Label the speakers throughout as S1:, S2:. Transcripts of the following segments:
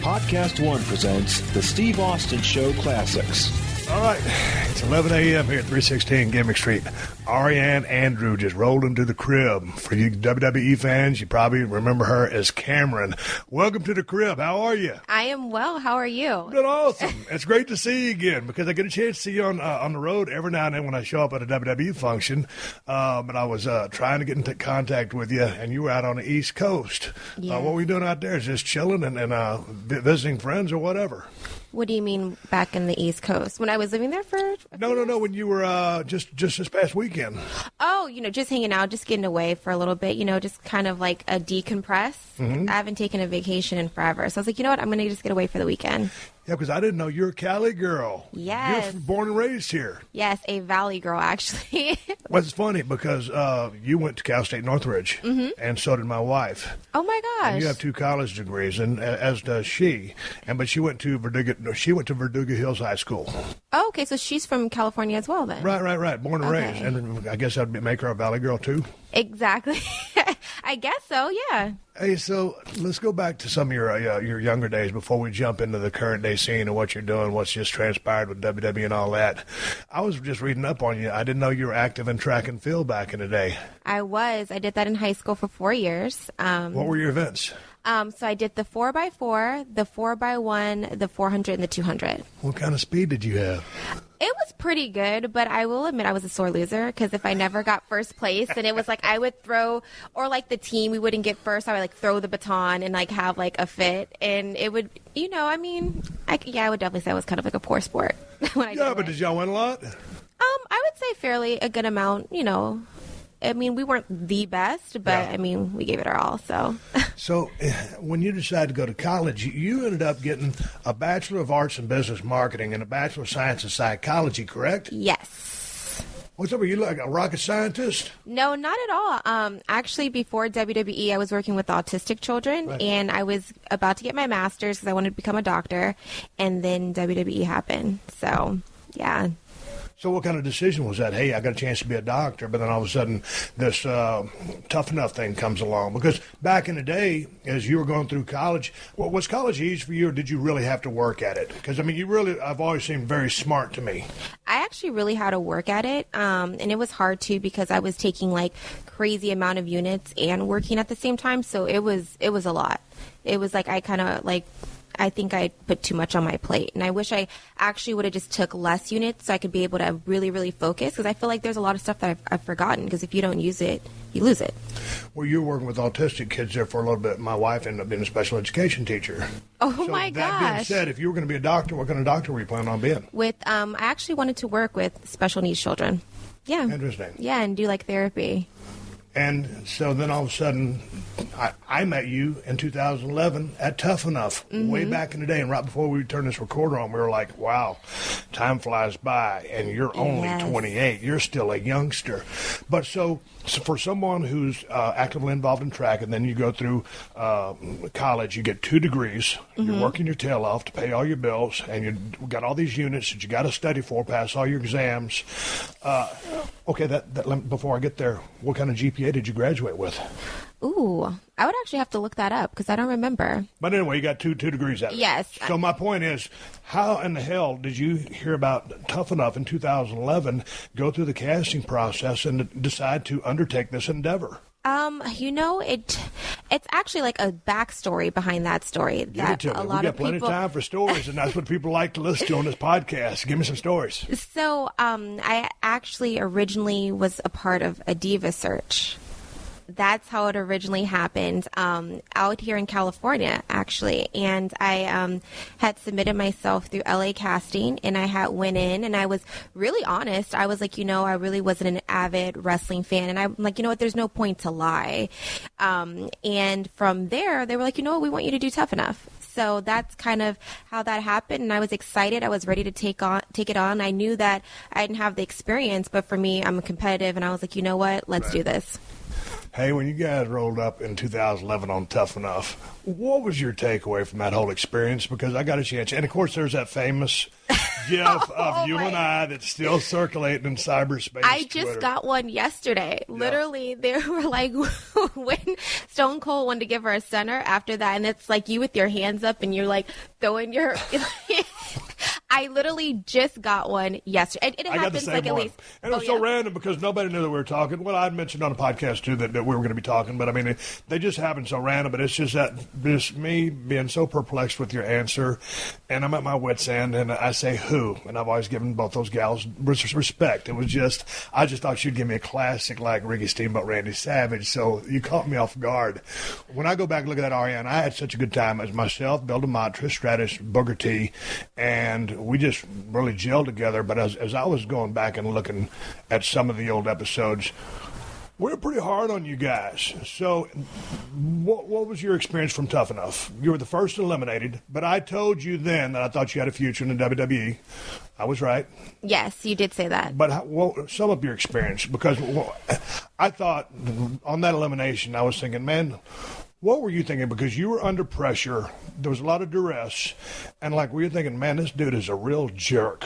S1: PodcastOne presents the Steve Austin Show Classics.
S2: All right, it's 11 a.m. here at 316 Gimmick Street. Ariane Andrew just rolled into the crib. For you WWE fans, you probably remember her as Cameron. Welcome to the crib. How are you?
S3: I am well. How are you?
S2: Been awesome. It's great to see you again because I get a chance to see you on the road every now and then when I show up at a WWE function. But I was trying to get into contact with you, and you were out on the East Coast.
S3: Yes.
S2: What were you doing out there? Just chilling and visiting friends or whatever?
S3: What do you mean back in the East Coast? When I was living there for
S2: No. When you were just this past weekend.
S3: Oh, just hanging out, just getting away for a little bit, just kind of like a decompress.
S2: Mm-hmm.
S3: I haven't taken a vacation in forever. So I was like, you know what? I'm going to just get away for the weekend.
S2: Yeah, because I didn't know you're a Cali girl.
S3: Yes.
S2: You're born and raised here.
S3: Yes, a Valley girl, actually.
S2: Well, it's funny because you went to Cal State Northridge, and so did my wife.
S3: Oh, my gosh.
S2: And you have 2 college degrees, and as does she. But she went to Verduga Hills High School.
S3: Oh, okay, so she's from California as well then.
S2: Right. Born and
S3: Okay.
S2: raised. And I guess that'd make her a Valley girl, too.
S3: Exactly. I guess so, yeah.
S2: Hey, so let's go back to some of your younger days before we jump into the current day scene and what you're doing, what's just transpired with WWE and all that. I was just reading up on you. I didn't know you were active in track and field back in the day.
S3: I was. I did that in high school for 4 years.
S2: What were your events?
S3: So I did the 4x4, the 4x1, the 400, and the 200.
S2: What kind of speed did you have?
S3: It was pretty good, but I will admit I was a sore loser because if I never got first place, and it was like I would throw, or like the team, we wouldn't get first, I would like throw the baton and like have like a fit, and it would, I would definitely say it was kind of like a poor sport. When I did it.
S2: Did y'all win a lot?
S3: I would say fairly a good amount, we weren't the best, but
S2: Yeah.
S3: we gave it our all, so.
S2: So when you decided to go to college, you ended up getting a Bachelor of Arts in Business Marketing and a Bachelor of Science in Psychology, correct?
S3: Yes.
S2: What's up? Are you like a rocket scientist?
S3: No, not at all. Actually, before WWE, I was working with autistic children,
S2: Right.
S3: and I was about to get my master's because I wanted to become a doctor, and then WWE happened. So, yeah.
S2: So what kind of decision was that? Hey, I got a chance to be a doctor, but then all of a sudden this tough enough thing comes along. Because back in the day, as you were going through college, was college easy for you, or did you really have to work at it? Because, I've always seemed very smart to me.
S3: I actually really had to work at it, and it was hard, too, because I was taking, like, crazy amount of units and working at the same time, so it was a lot. It was like I think I put too much on my plate, and I wish I actually would have just took less units so I could be able to really, really focus, because I feel like there's a lot of stuff that I've forgotten, because if you don't use it, you lose it.
S2: Well, you were working with autistic kids there for a little bit. My wife ended up being a special education teacher.
S3: Oh,
S2: So
S3: my
S2: that being
S3: gosh.
S2: said, if you were going to be a doctor, what kind of doctor were you planning on being?
S3: I actually wanted to work with special needs children. Yeah.
S2: Interesting.
S3: Yeah, and do, like, therapy.
S2: And so then all of a sudden, I met you in 2011 at Tough Enough, way back in the day. And right before we turned this recorder on, we were like, wow, time flies by. And you're only
S3: Yes.
S2: 28. You're still a youngster. But so for someone who's actively involved in track, and then you go through college, you get 2 degrees. You're working your tail off to pay all your bills. And you've got all these units that you got to study for, pass all your exams. Okay, before I get there, what kind of GPA did you graduate with?
S3: Ooh, I would actually have to look that up because I don't remember.
S2: But anyway, you got two degrees out of it.
S3: Yes.
S2: So my point is, how in the hell did you hear about Tough Enough in 2011, go through the casting process, and decide to undertake this endeavor?
S3: It's actually like a backstory behind that story.
S2: Give it to me. We got plenty of time for stories, and that's what people like to listen to on this podcast. Give me some stories.
S3: So, I actually originally was a part of a Divas search. That's how it originally happened, out here in California, actually. And I had submitted myself through LA Casting, and I had went in, and I was really honest. I was like, I really wasn't an avid wrestling fan, and I'm like, there's no point to lie. And from there, they were like, we want you to do Tough Enough. So that's kind of how that happened, and I was excited. I was ready to take it on. I knew that I didn't have the experience, but for me, I'm competitive, and I was like, let's do this.
S2: Hey, when you guys rolled up in 2011 on Tough Enough, what was your takeaway from that whole experience? Because I got a chance. And, of course, there's that famous gif of you and I that's still circulating in cyberspace.
S3: I just
S2: Twitter.
S3: got one yesterday. Yeah. Literally, they were like, when Stone Cold wanted to give her a center after that, and it's like you with your hands up and you're like throwing your... I literally just got one yesterday. It happens like at least.
S2: And it was so random because nobody knew that we were talking. Well, I'd mentioned on a podcast too that we were going to be talking, but I mean, they just happened so random. But it's just me being so perplexed with your answer, and I'm at my wit's end, and I say who, and I've always given both those gals respect. It was just, I just thought she'd give me a classic like Ricky Steamboat, Randy Savage. So you caught me off guard. When I go back and look at that Ariane, I had such a good time as myself, Bill DeMott, Trish Stratus, Booker T, and we just really gelled together. But as I was going back and looking at some of the old episodes, we're pretty hard on you guys. So what was your experience from Tough Enough? You were the first eliminated, but I told you then that I thought you had a future in the WWE. I was right.
S3: Yes, you did say that.
S2: But sum up your experience, because I thought on that elimination, I was thinking, man, what were you thinking? Because you were under pressure. There was a lot of duress. And were you thinking, man, this dude is a real jerk?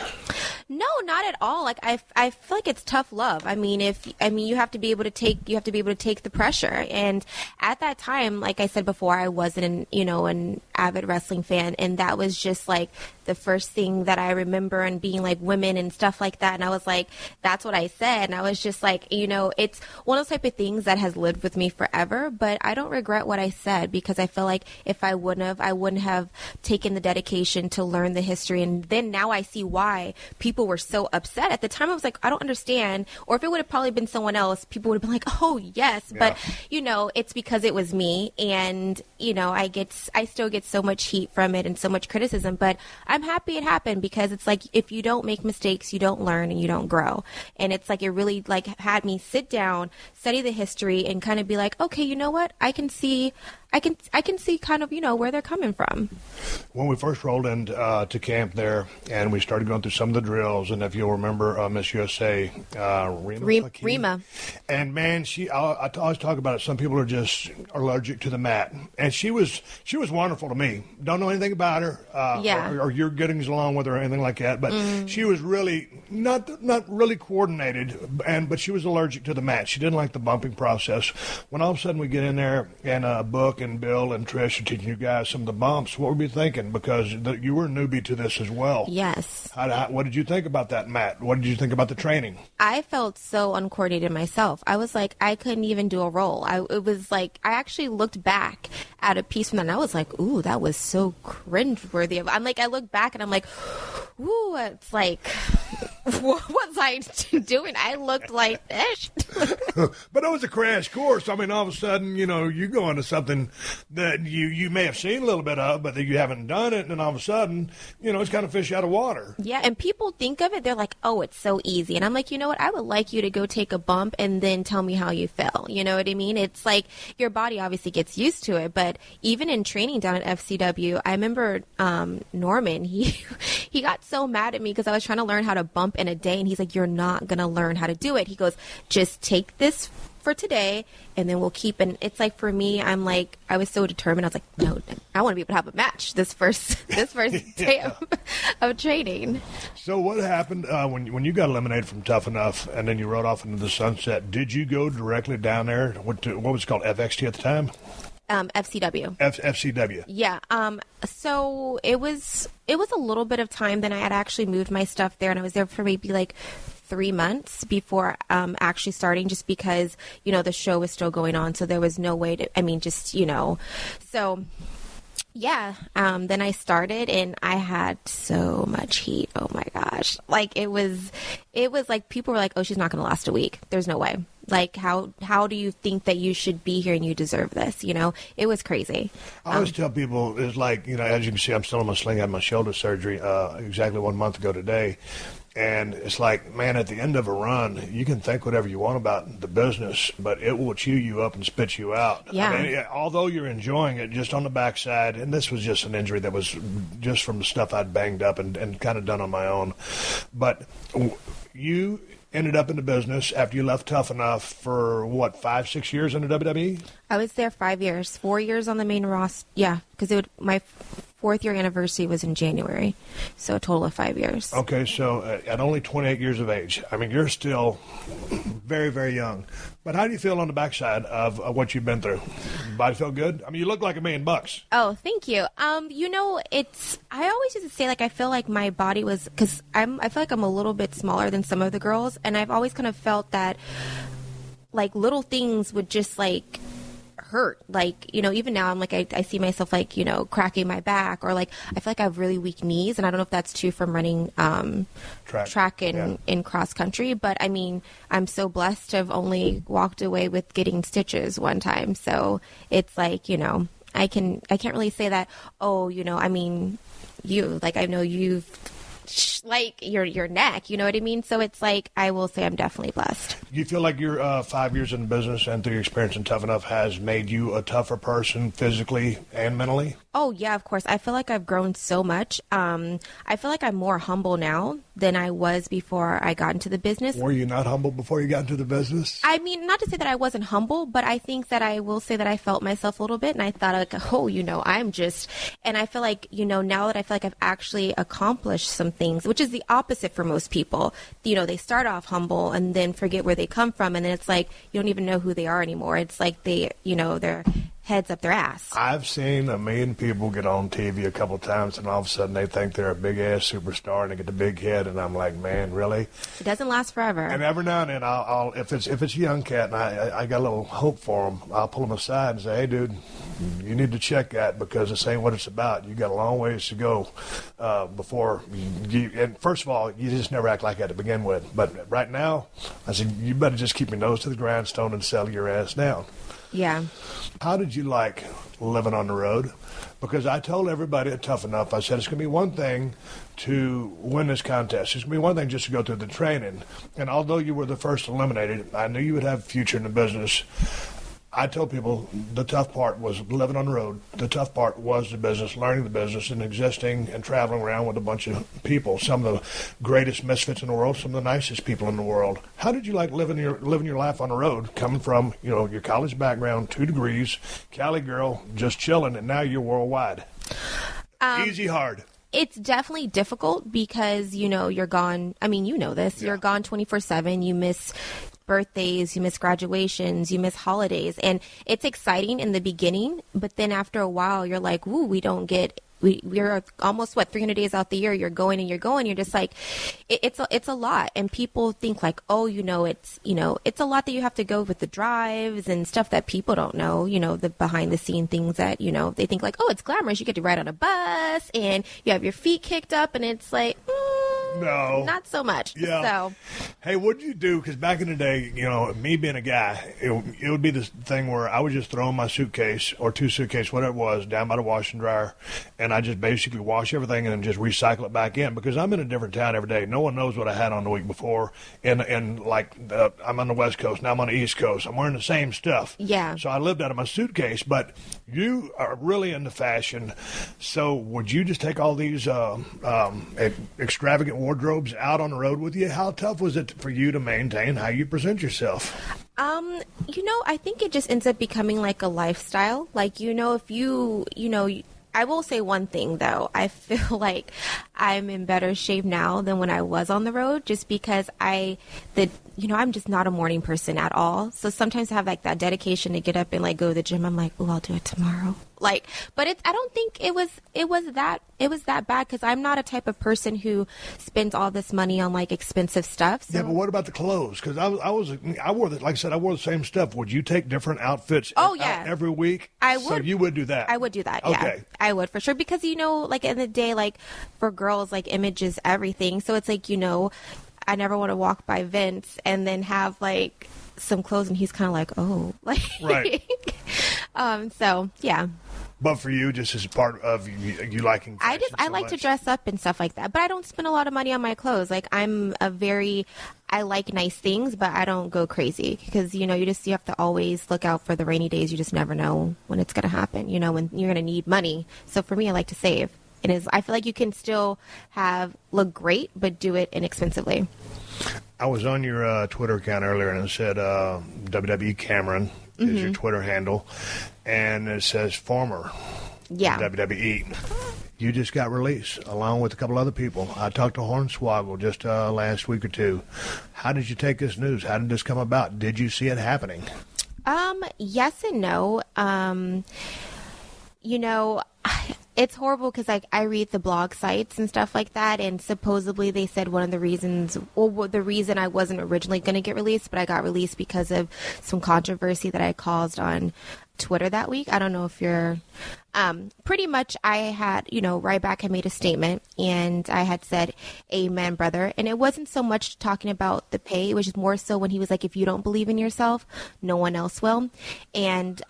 S3: No, not at all. I feel like it's tough love. I mean, you have to be able to take the pressure. And at that time, like I said before, I wasn't an avid wrestling fan, and that was just the first thing that I remember, and being women and stuff like that. And I was like, that's what I said. And I was just it's one of those type of things that has lived with me forever. But I don't regret what I said, because I feel like if I wouldn't have taken the dedication to learn the history. And then now I see why people were so upset. At the time, I was like, I don't understand. Or if it would have probably been someone else, people would have been like, oh, yes. Yeah. But, it's because it was me. And, I still get so much heat from it and so much criticism. But I'm happy it happened, because it's like, if you don't make mistakes, you don't learn and you don't grow. And it's like, it really had me sit down, study the history, and kind of be like, okay, you know what? I can see kind of, where they're coming from.
S2: When we first rolled into to camp there, and we started going through some of the drills, and if you'll remember Miss USA,
S3: Rima.
S2: And man, I always talk about it. Some people are just allergic to the mat, and she was wonderful to me. Don't know anything about her, or you're getting along with her or anything like that, but she was really not really coordinated, but she was allergic to the mat. She didn't like the bumping process. When all of a sudden we get in there and Book and Bill and Trish are teaching you guys some of the bumps, what were you thinking? Because you were a newbie to this as well.
S3: Yes.
S2: What did you think about that, Matt? What did you think about the training?
S3: I felt so uncoordinated myself. I was like, I couldn't even do a roll. It was like, I actually looked back at a piece from that, and I was like, ooh, that was so cringeworthy. I look back and I'm like, ooh, it's like, what was I doing? I looked like this.
S2: But it was a crash course. I mean, all of a sudden, you go into something that you may have seen a little bit of, but that you haven't done it, and then all of a sudden, it's kind of fish out of water.
S3: Yeah, and people think of it, they're like, oh, it's so easy. And I'm like, you know what? I would like you to go take a bump and then tell me how you feel. You know what I mean? It's like your body obviously gets used to it, but even in training down at FCW, I remember Norman, he got so mad at me because I was trying to learn how to bump in a day, and he's like, you're not going to learn how to do it. He goes, just take this for today, and then we'll keep. And it's like, for me, I'm like, I was so determined. I was like, no, I want to be able to have a match this first day of training.
S2: So what happened when you got eliminated from Tough Enough, and then you rode off into the sunset? Did you go directly down there? What was it called, FXT at the time?
S3: FCW.
S2: FCW.
S3: Yeah. So it was a little bit of time. Then I had actually moved my stuff there, and I was there for maybe 3 months before actually starting, just because, the show was still going on. So there was no way to, so yeah. Then I started, and I had so much heat. Oh my gosh. It was like, people were like, oh, she's not going to last a week. There's no way. How do you think that you should be here and you deserve this? It was crazy.
S2: I always tell people, it's like, as you can see, I'm still on my sling. I had my shoulder surgery exactly 1 month ago today. And it's like, man, at the end of a run, you can think whatever you want about the business, but it will chew you up and spit you out.
S3: Yeah.
S2: I mean, although you're enjoying it, just on the backside, and this was just an injury that was just from the stuff I'd banged up and kind of done on my own. But you ended up in the business after you left Tough Enough for, 5-6 years in the WWE?
S3: I was there 5 years, 4 years on the main roster. Yeah, because my fourth year anniversary was in January, so a total of 5 years.
S2: Okay, so at only 28 years of age, I mean, you're still very, very young. But how do you feel on the backside of what you've been through? Body feel good? I mean, you look like $1 million.
S3: Oh, thank you. I always used to say, like, I feel like my body was, because I feel like I'm a little bit smaller than some of the girls, and I've always kind of felt that, like, little things would just, like, hurt. Like, even now I'm like, I see myself, like, cracking my back, or like, I feel like I have really weak knees, and I don't know if that's true from running track in cross country, but I mean, I'm so blessed to have only walked away with getting stitches one time. So it's like, I can't really say that, I mean, I know you've like your neck, you know what I mean? So it's like, I will say I'm definitely blessed.
S2: Do you feel like your 5 years in business and through your experience in Tough Enough has made you a tougher person physically and mentally?
S3: Oh, yeah, of course. I feel like I've grown so much. I feel like I'm more humble now than I was before I got into the business.
S2: Were you not humble before you got into the business?
S3: I mean, not to say that I wasn't humble, but I think that I will say that I felt myself a little bit, and I thought, like, I'm just, and I feel like, now that I feel like I've actually accomplished some things, which is the opposite for most people. They start off humble and then forget where they come from, and then it's like, you don't even know who they are anymore. It's like they're heads up their ass.
S2: I've seen 1 million people get on TV a couple times, and all of a sudden they think they're a big-ass superstar, and they get the big head, and I'm like, man, really?
S3: It doesn't last forever.
S2: And every now and then, I'll if it's a young cat, and I got a little hope for him, I'll pull him aside and say, hey, dude, you need to check that, because this ain't what it's about. You got a long ways to go before you. And first of all, you just never act like that to begin with. But right now, I said, you better just keep your nose to the grindstone and settle your ass down.
S3: Yeah.
S2: How did you like living on the road? Because I told everybody at Tough Enough, I said, it's going to be one thing to win this contest. It's going to be one thing just to go through the training. And although you were the first eliminated, I knew you would have a future in the business. I told people the tough part was living on the road. The tough part was the business, learning the business, and existing and traveling around with a bunch of people, some of the greatest misfits in the world, some of the nicest people in the world. How did you like living your life on the road, coming from your college background, 2 degrees, Cali girl, just chilling, and now you're worldwide? Easy, hard.
S3: It's definitely difficult because, you're gone. I mean, this. Yeah. You're gone 24/7. You miss birthdays, you miss graduations, you miss holidays. And it's exciting in the beginning, but then after a while, you're like, ooh, we're almost 300 days out the year. You're going. You're just like, it's a lot. And people think like, it's a lot that you have to go with the drives and stuff that people don't know, the behind the scene things that, they think like, it's glamorous. You get to ride on a bus and you have your feet kicked up, and it's like, no, not so much.
S2: Yeah.
S3: So,
S2: hey, what did you do? Because back in the day, me being a guy, it would be this thing where I would just throw in my suitcase or 2 suitcases, whatever it was, down by the wash and dryer, and I just basically wash everything and then just recycle it back in, because I'm in a different town every day. No one knows what I had on the week before, and I'm on the West Coast, now I'm on the East Coast. I'm wearing the same stuff.
S3: Yeah.
S2: So I lived out of my suitcase, but you are really into fashion. So would you just take all these extravagant wardrobes out on the road with you? How tough was it for you to maintain how you present yourself?
S3: I think it just ends up becoming like a lifestyle. Like, if I will say one thing, though. I feel like I'm in better shape now than when I was on the road, just because I'm just not a morning person at all. So sometimes I have like that dedication to get up and like go to the gym. I'm like, I'll do it tomorrow. Like, but I don't think it was that bad, because I'm not a type of person who spends all this money on like expensive stuff. So.
S2: Yeah, but what about the clothes? Because I wore like I said, I wore the same stuff. Would you take different outfits? Every week?
S3: I would.
S2: So you would do that?
S3: I would do that.
S2: Okay.
S3: Yeah, I would for sure, because like in the day, like for girls, like image is everything. So it's like I never want to walk by Vince and then have like some clothes and he's kind of like, oh, like
S2: right.
S3: So yeah.
S2: But for you, just as part of you liking fashion
S3: I like to dress up and stuff like that, but I don't spend a lot of money on my clothes. Like I like nice things, but I don't go crazy, because you have to always look out for the rainy days. You just never know when it's going to happen, when you're going to need money. So for me, I like to save. I feel like you can still look great, but do it inexpensively.
S2: I was on your Twitter account earlier, and it said WWE Cameron is your Twitter handle, and it says former WWE. You just got released, along with a couple other people. I talked to Hornswoggle just last week or two. How did you take this news? How did this come about? Did you see it happening?
S3: Yes and no. It's horrible because I read the blog sites and stuff like that, and supposedly they said one of the reasons, the reason I wasn't originally going to get released, but I got released because of some controversy that I caused on Twitter that week. I don't know if you're pretty much I had, Ryback had made a statement and I had said, amen, brother. And it wasn't so much talking about the pay. It was just more so when he was like, if you don't believe in yourself, no one else will. And,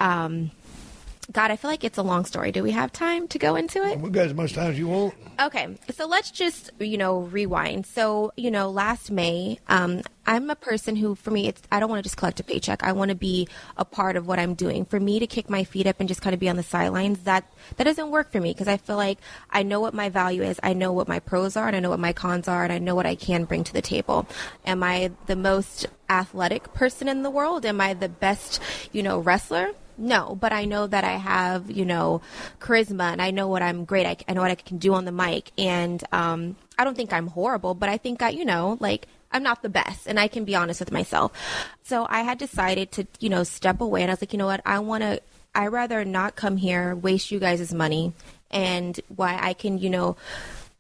S3: God, I feel like it's a long story. Do we have time to go into it?
S2: We've got as much time as you want.
S3: Okay. So let's just, rewind. So, last May, I'm a person who, for me, I don't want to just collect a paycheck. I want to be a part of what I'm doing. For me to kick my feet up and just kind of be on the sidelines, that doesn't work for me because I feel like I know what my value is. I know what my pros are and I know what my cons are and I know what I can bring to the table. Am I the most athletic person in the world? Am I the best, wrestler? No, but I know that I have, charisma and I know what I'm great at. I know what I can do on the mic. And I don't think I'm horrible, but I think I'm not the best and I can be honest with myself. So I had decided to, step away and I was like, you know what, I'd rather not come here, waste you guys' money and why I can,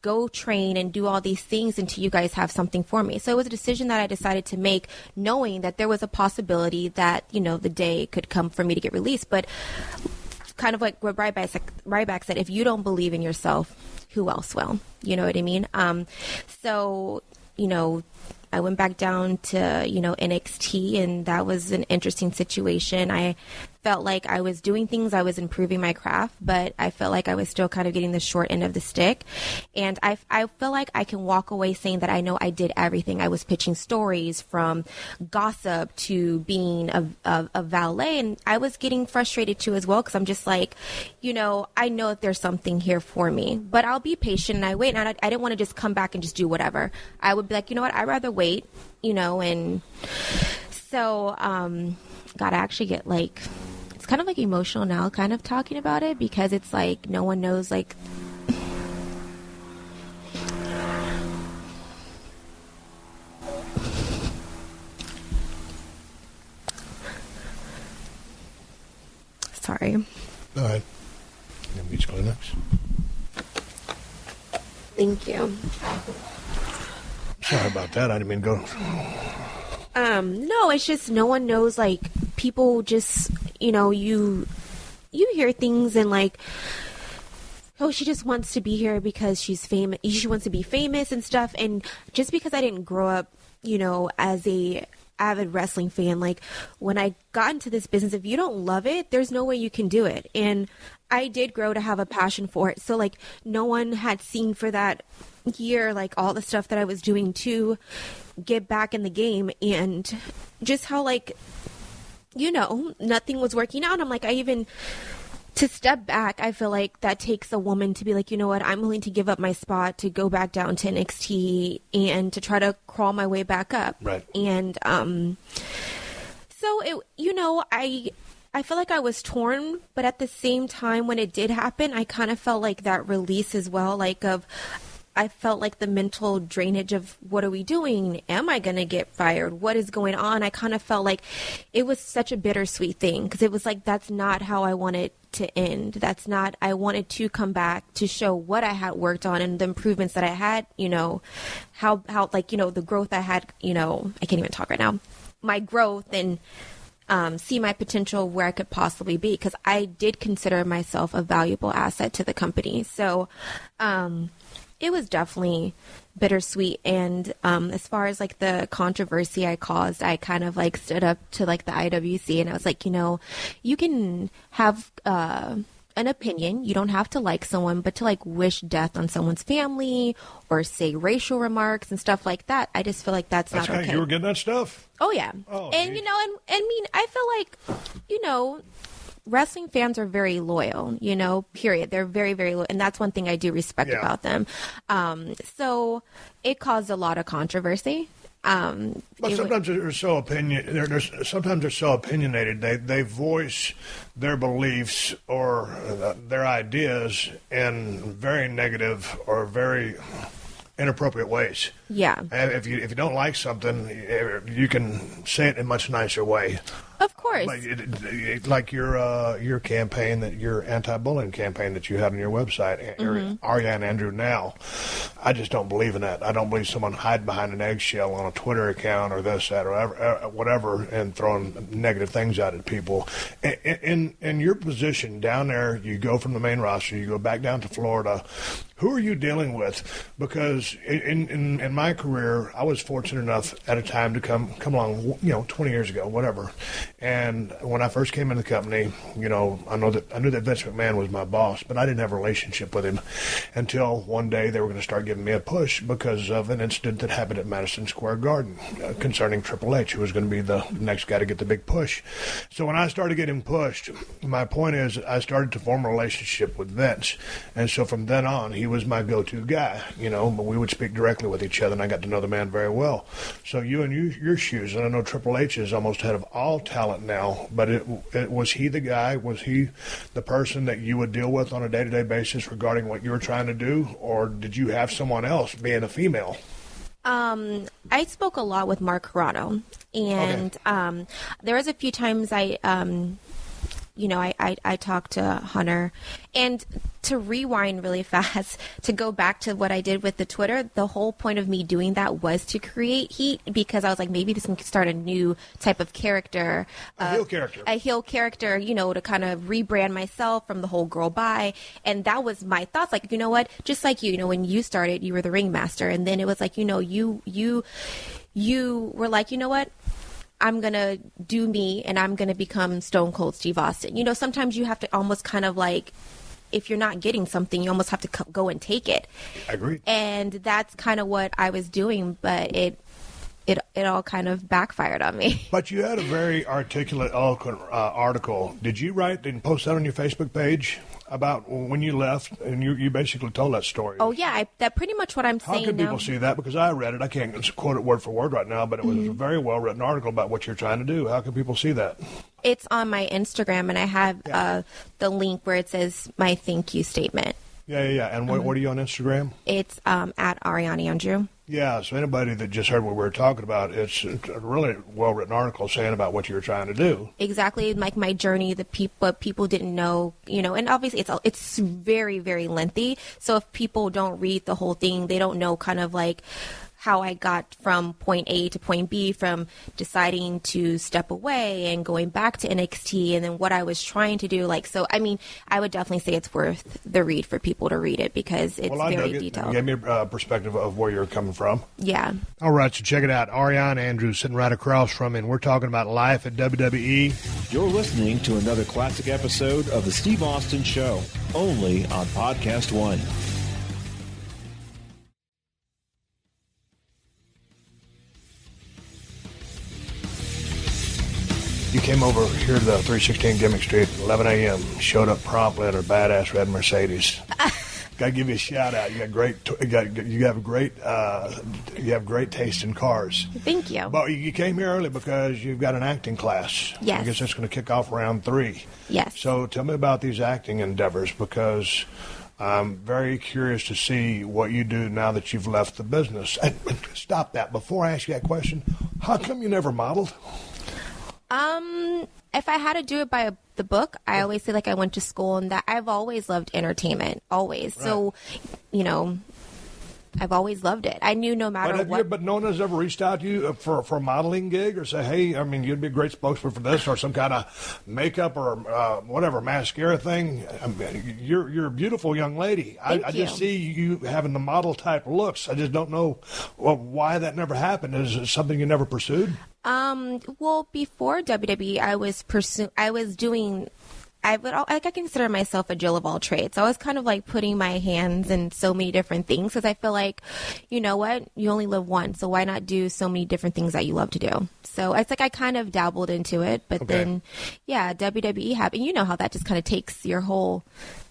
S3: go train and do all these things until you guys have something for me. So it was a decision that I decided to make knowing that there was a possibility that, the day could come for me to get released. But kind of like what Ryback said, if you don't believe in yourself, who else will? You know what I mean? So, I went back down to, NXT and that was an interesting situation. I felt like I was doing things, I was improving my craft, but I felt like I was still kind of getting the short end of the stick. And I feel like I can walk away saying that I know I did everything. I was pitching stories from gossip to being a valet, and I was getting frustrated too as well because I'm just like, I know that there's something here for me, but I'll be patient and I wait. And I didn't want to just come back and just do whatever. I would be like, you know what, I'd rather wait, and so, God, I actually get it's kind of emotional now kind of talking about it because it's like no one knows sorry.
S2: All right. You want Kleenex?
S3: Thank you.
S2: Sorry about that. I didn't mean to go.
S3: No, it's just no one knows, people just, you hear things and oh, she just wants to be here because she's famous. She wants to be famous and stuff. And just because I didn't grow up, as a avid wrestling fan, when I got into this business, if you don't love it, there's no way you can do it. And I did grow to have a passion for it. So no one had seen for that year, all the stuff that I was doing to get back in the game and just how nothing was working out. I'm to step back, I feel like that takes a woman to be like, you know what, I'm willing to give up my spot to go back down to NXT and to try to crawl my way back up.
S2: Right.
S3: And so it, I feel like I was torn, but at the same time when it did happen, I kind of felt like that release as well, I felt like the mental drainage of what are we doing? Am I going to get fired? What is going on? I kind of felt like it was such a bittersweet thing because it was that's not how I wanted to end. That's not, I wanted to come back to show what I had worked on and the improvements that I had, how the growth I had, I can't even talk right now, my growth and see my potential where I could possibly be because I did consider myself a valuable asset to the company. So, it was definitely bittersweet. And as far as the controversy I caused, I kind of stood up to the IWC and I was like, you can have an opinion. You don't have to like someone, but to wish death on someone's family or say racial remarks and stuff like that. I just feel like that's not okay.
S2: You were getting that stuff?
S3: Oh, yeah. Oh, and, I feel like, wrestling fans are very loyal, period. They're very, very loyal. And that's one thing I do respect about them. So it caused a lot of controversy.
S2: But sometimes they're so sometimes they're so opinionated. They voice their beliefs or their ideas in very negative or very inappropriate ways.
S3: Yeah.
S2: And if you don't like something, you can say it in a much nicer way.
S3: Of course.
S2: Like your campaign, your anti-bullying campaign that you had on your website, Ariane Andrew now. I just don't believe in that. I don't believe someone hide behind an eggshell on a Twitter account or this, that, or whatever, and throwing negative things out at people. In your position down there, you go from the main roster, you go back down to Florida. Who are you dealing with? Because in my career, I was fortunate enough at a time to come along, 20 years ago, whatever. And when I first came in the company, I knew that Vince McMahon was my boss, but I didn't have a relationship with him until one day they were going to start giving me a push because of an incident that happened at Madison Square Garden concerning Triple H, who was going to be the next guy to get the big push. So when I started getting pushed, my point is I started to form a relationship with Vince. And so from then on, he was my go-to guy, but we would speak directly with each other, and I got to know the man very well. So your shoes, and I know Triple H is almost head of all talent now, but was he the guy? Was he the person that you would deal with on a day-to-day basis regarding what you were trying to do, or did you have someone else, being a female?
S3: I spoke a lot with Mark Carrano, and there was a few times I talked to Hunter. And to rewind really fast, to go back to what I did with the Twitter, the whole point of me doing that was to create heat, because I was like, maybe this can start a new type of character.
S2: A heel character,
S3: to kind of rebrand myself from the whole girl bye. And that was my thoughts. Like, you know what? Just like when you started, you were the ringmaster. And then it was like, you were like, you know what? I'm going to do me, and I'm going to become Stone Cold Steve Austin. Sometimes you have to almost kind of like, if you're not getting something, you almost have to go and take it.
S2: I agree.
S3: And that's kind of what I was doing, but it all kind of backfired on me.
S2: But you had a very articulate, eloquent article. Did you write and post that on your Facebook page about when you left, and you basically told that story?
S3: Oh, yeah. That pretty much what I'm saying.
S2: How can people see that? Because I read it. I can't quote it word for word right now, but it was a very well-written article about what you're trying to do. How can people see that?
S3: It's on my Instagram, and I have the link where it says my thank you statement.
S2: Yeah. And what are you on Instagram?
S3: It's at Ariane Andrew.
S2: Yeah, so anybody that just heard what we were talking about, it's a really well-written article saying about what you're trying to do.
S3: Exactly, like my journey, what people didn't know, and obviously it's very, very lengthy. So if people don't read the whole thing, they don't know kind of like how I got from point A to point B, from deciding to step away and going back to NXT, and then what I was trying to do. I would definitely say it's worth the read for people to read it, because it's very detailed.
S2: You gave me a perspective of where you're coming from.
S3: Yeah.
S2: All right, so check it out. Ariane Andrew sitting right across from me, and we're talking about life at WWE.
S1: You're listening to another classic episode of The Steve Austin Show, only on PodcastOne.
S2: You came over here to the 316 Gimmick Street at 11 a.m., showed up promptly in a badass red Mercedes. Got to give you a shout out. You have great taste in cars.
S3: Thank you.
S2: But you came here early because you've got an acting class.
S3: Yes.
S2: I guess that's going to kick off round 3.
S3: Yes.
S2: So tell me about these acting endeavors, because I'm very curious to see what you do now that you've left the business. Stop that. Before I ask you that question, how come you never modeled?
S3: If I had to do it by the book, I always say I went to school, and that I've always loved entertainment, always. Right. So, I've always loved it. I knew no matter what.
S2: But no one has ever reached out to you for a modeling gig, or say, hey, you'd be a great spokesman for this, or some kind of makeup or whatever mascara thing. You're a beautiful young lady. I just see you having the model type looks. I just don't know why that never happened. Is it something you never pursued?
S3: Well, before WWE, I consider myself a Jill of all trades. So I was kind of putting my hands in so many different things, because I feel like, you know what, you only live once, so why not do so many different things that you love to do? So it's I kind of dabbled into it, but then, WWE happened. You know how that just kind of takes your whole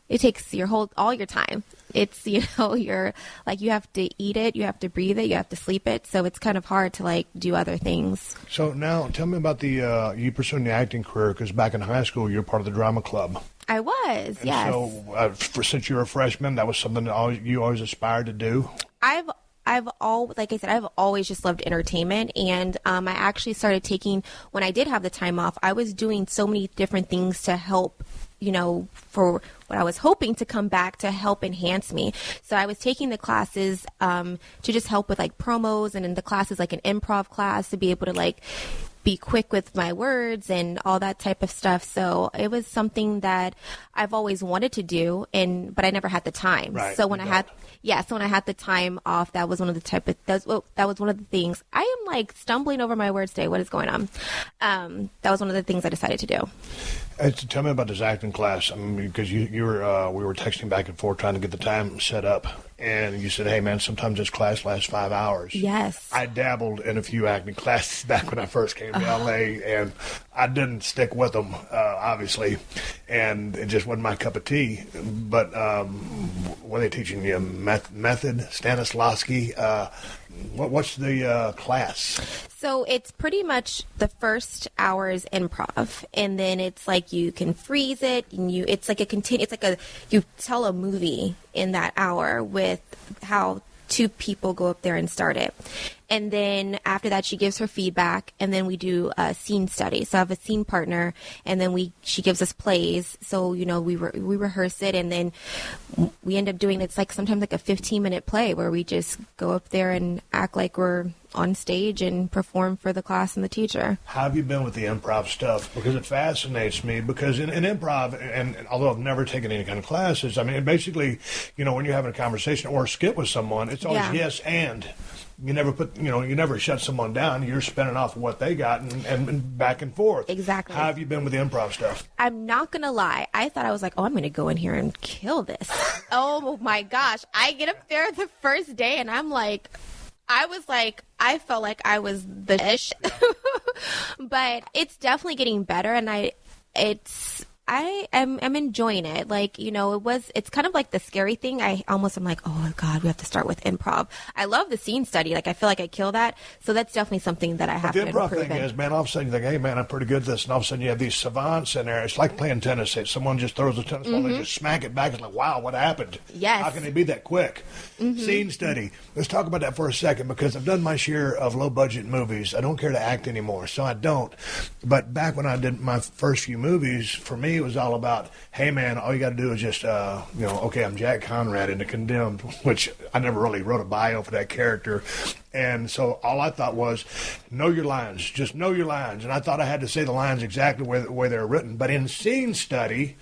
S3: it takes all your time. It's, you're like, you have to eat it, you have to breathe it, you have to sleep it. So it's kind of hard to like do other things.
S2: So now tell me about you pursuing the acting career, because back in high school, you were part of the drama club.
S3: I was,
S2: and
S3: yes.
S2: So since you were a freshman, that was something that you always aspired to do?
S3: Like I said, I've always just loved entertainment, and I actually started taking, when I did have the time off, I was doing so many different things to help, for what I was hoping to come back to help enhance me. So I was taking the classes to just help with like promos, and in the classes like an improv class to be able to like be quick with my words and all that type of stuff. So it was something that I've always wanted to do, but I never had the time.
S2: Right,
S3: so when I had the time off, that was one of the things. I am like stumbling over my words today. What is going on? That was one of the things I decided to do.
S2: Tell me about this acting class. I mean, because we were texting back and forth trying to get the time set up, and you said, "Hey, man, sometimes this class lasts 5 hours."
S3: Yes.
S2: I dabbled in a few acting classes back when I first came to LA, and I didn't stick with them, obviously, and it just wasn't my cup of tea. But were they teaching you method, Stanislavski? What's the class?
S3: So it's pretty much the first hour is improv, and then it's like you can freeze it, and you tell a movie in that hour with how two people go up there and start it. And then after that, she gives her feedback, and then we do a scene study. So I have a scene partner, and then she gives us plays. So, we rehearse it, and then we end up doing, it's like sometimes like a 15-minute play where we just go up there and act like we're on stage and perform for the class and the teacher.
S2: How have you been with the improv stuff? Because it fascinates me, because in improv, and although I've never taken any kind of classes, I mean, basically, when you're having a conversation or a skit with someone, it's always yes and. You never shut someone down. You're spinning off what they got and back and forth.
S3: Exactly.
S2: How have you been with the improv stuff?
S3: I'm not going to lie. I thought I was like, I'm going to go in here and kill this. Oh my gosh. I get up there the first day and I felt like I was the ish. But it's definitely getting better, and I'm enjoying it. Like, it's kind of like the scary thing. I'm like, oh God, we have to start with improv. I love the scene study. Like, I feel like I kill that. So that's definitely something that I have to improve.
S2: The improv thing is, man, all of a sudden you think, hey man, I'm pretty good at this. And all of a sudden you have these savants in there. It's like playing tennis. Someone just throws a tennis ball, they just smack it back. It's like, wow, what happened?
S3: Yes.
S2: How can they be that quick? Scene study. Let's talk about that for a second, because I've done my share of low budget movies. I don't care to act anymore, so I don't. But back when I did my first few movies, for me, it was all about, hey man, all you got to do is just, okay, I'm Jack Conrad in The Condemned, which I never really wrote a bio for that character. And so all I thought was, know your lines, just know your lines. And I thought I had to say the lines exactly the way they're written. But in scene study,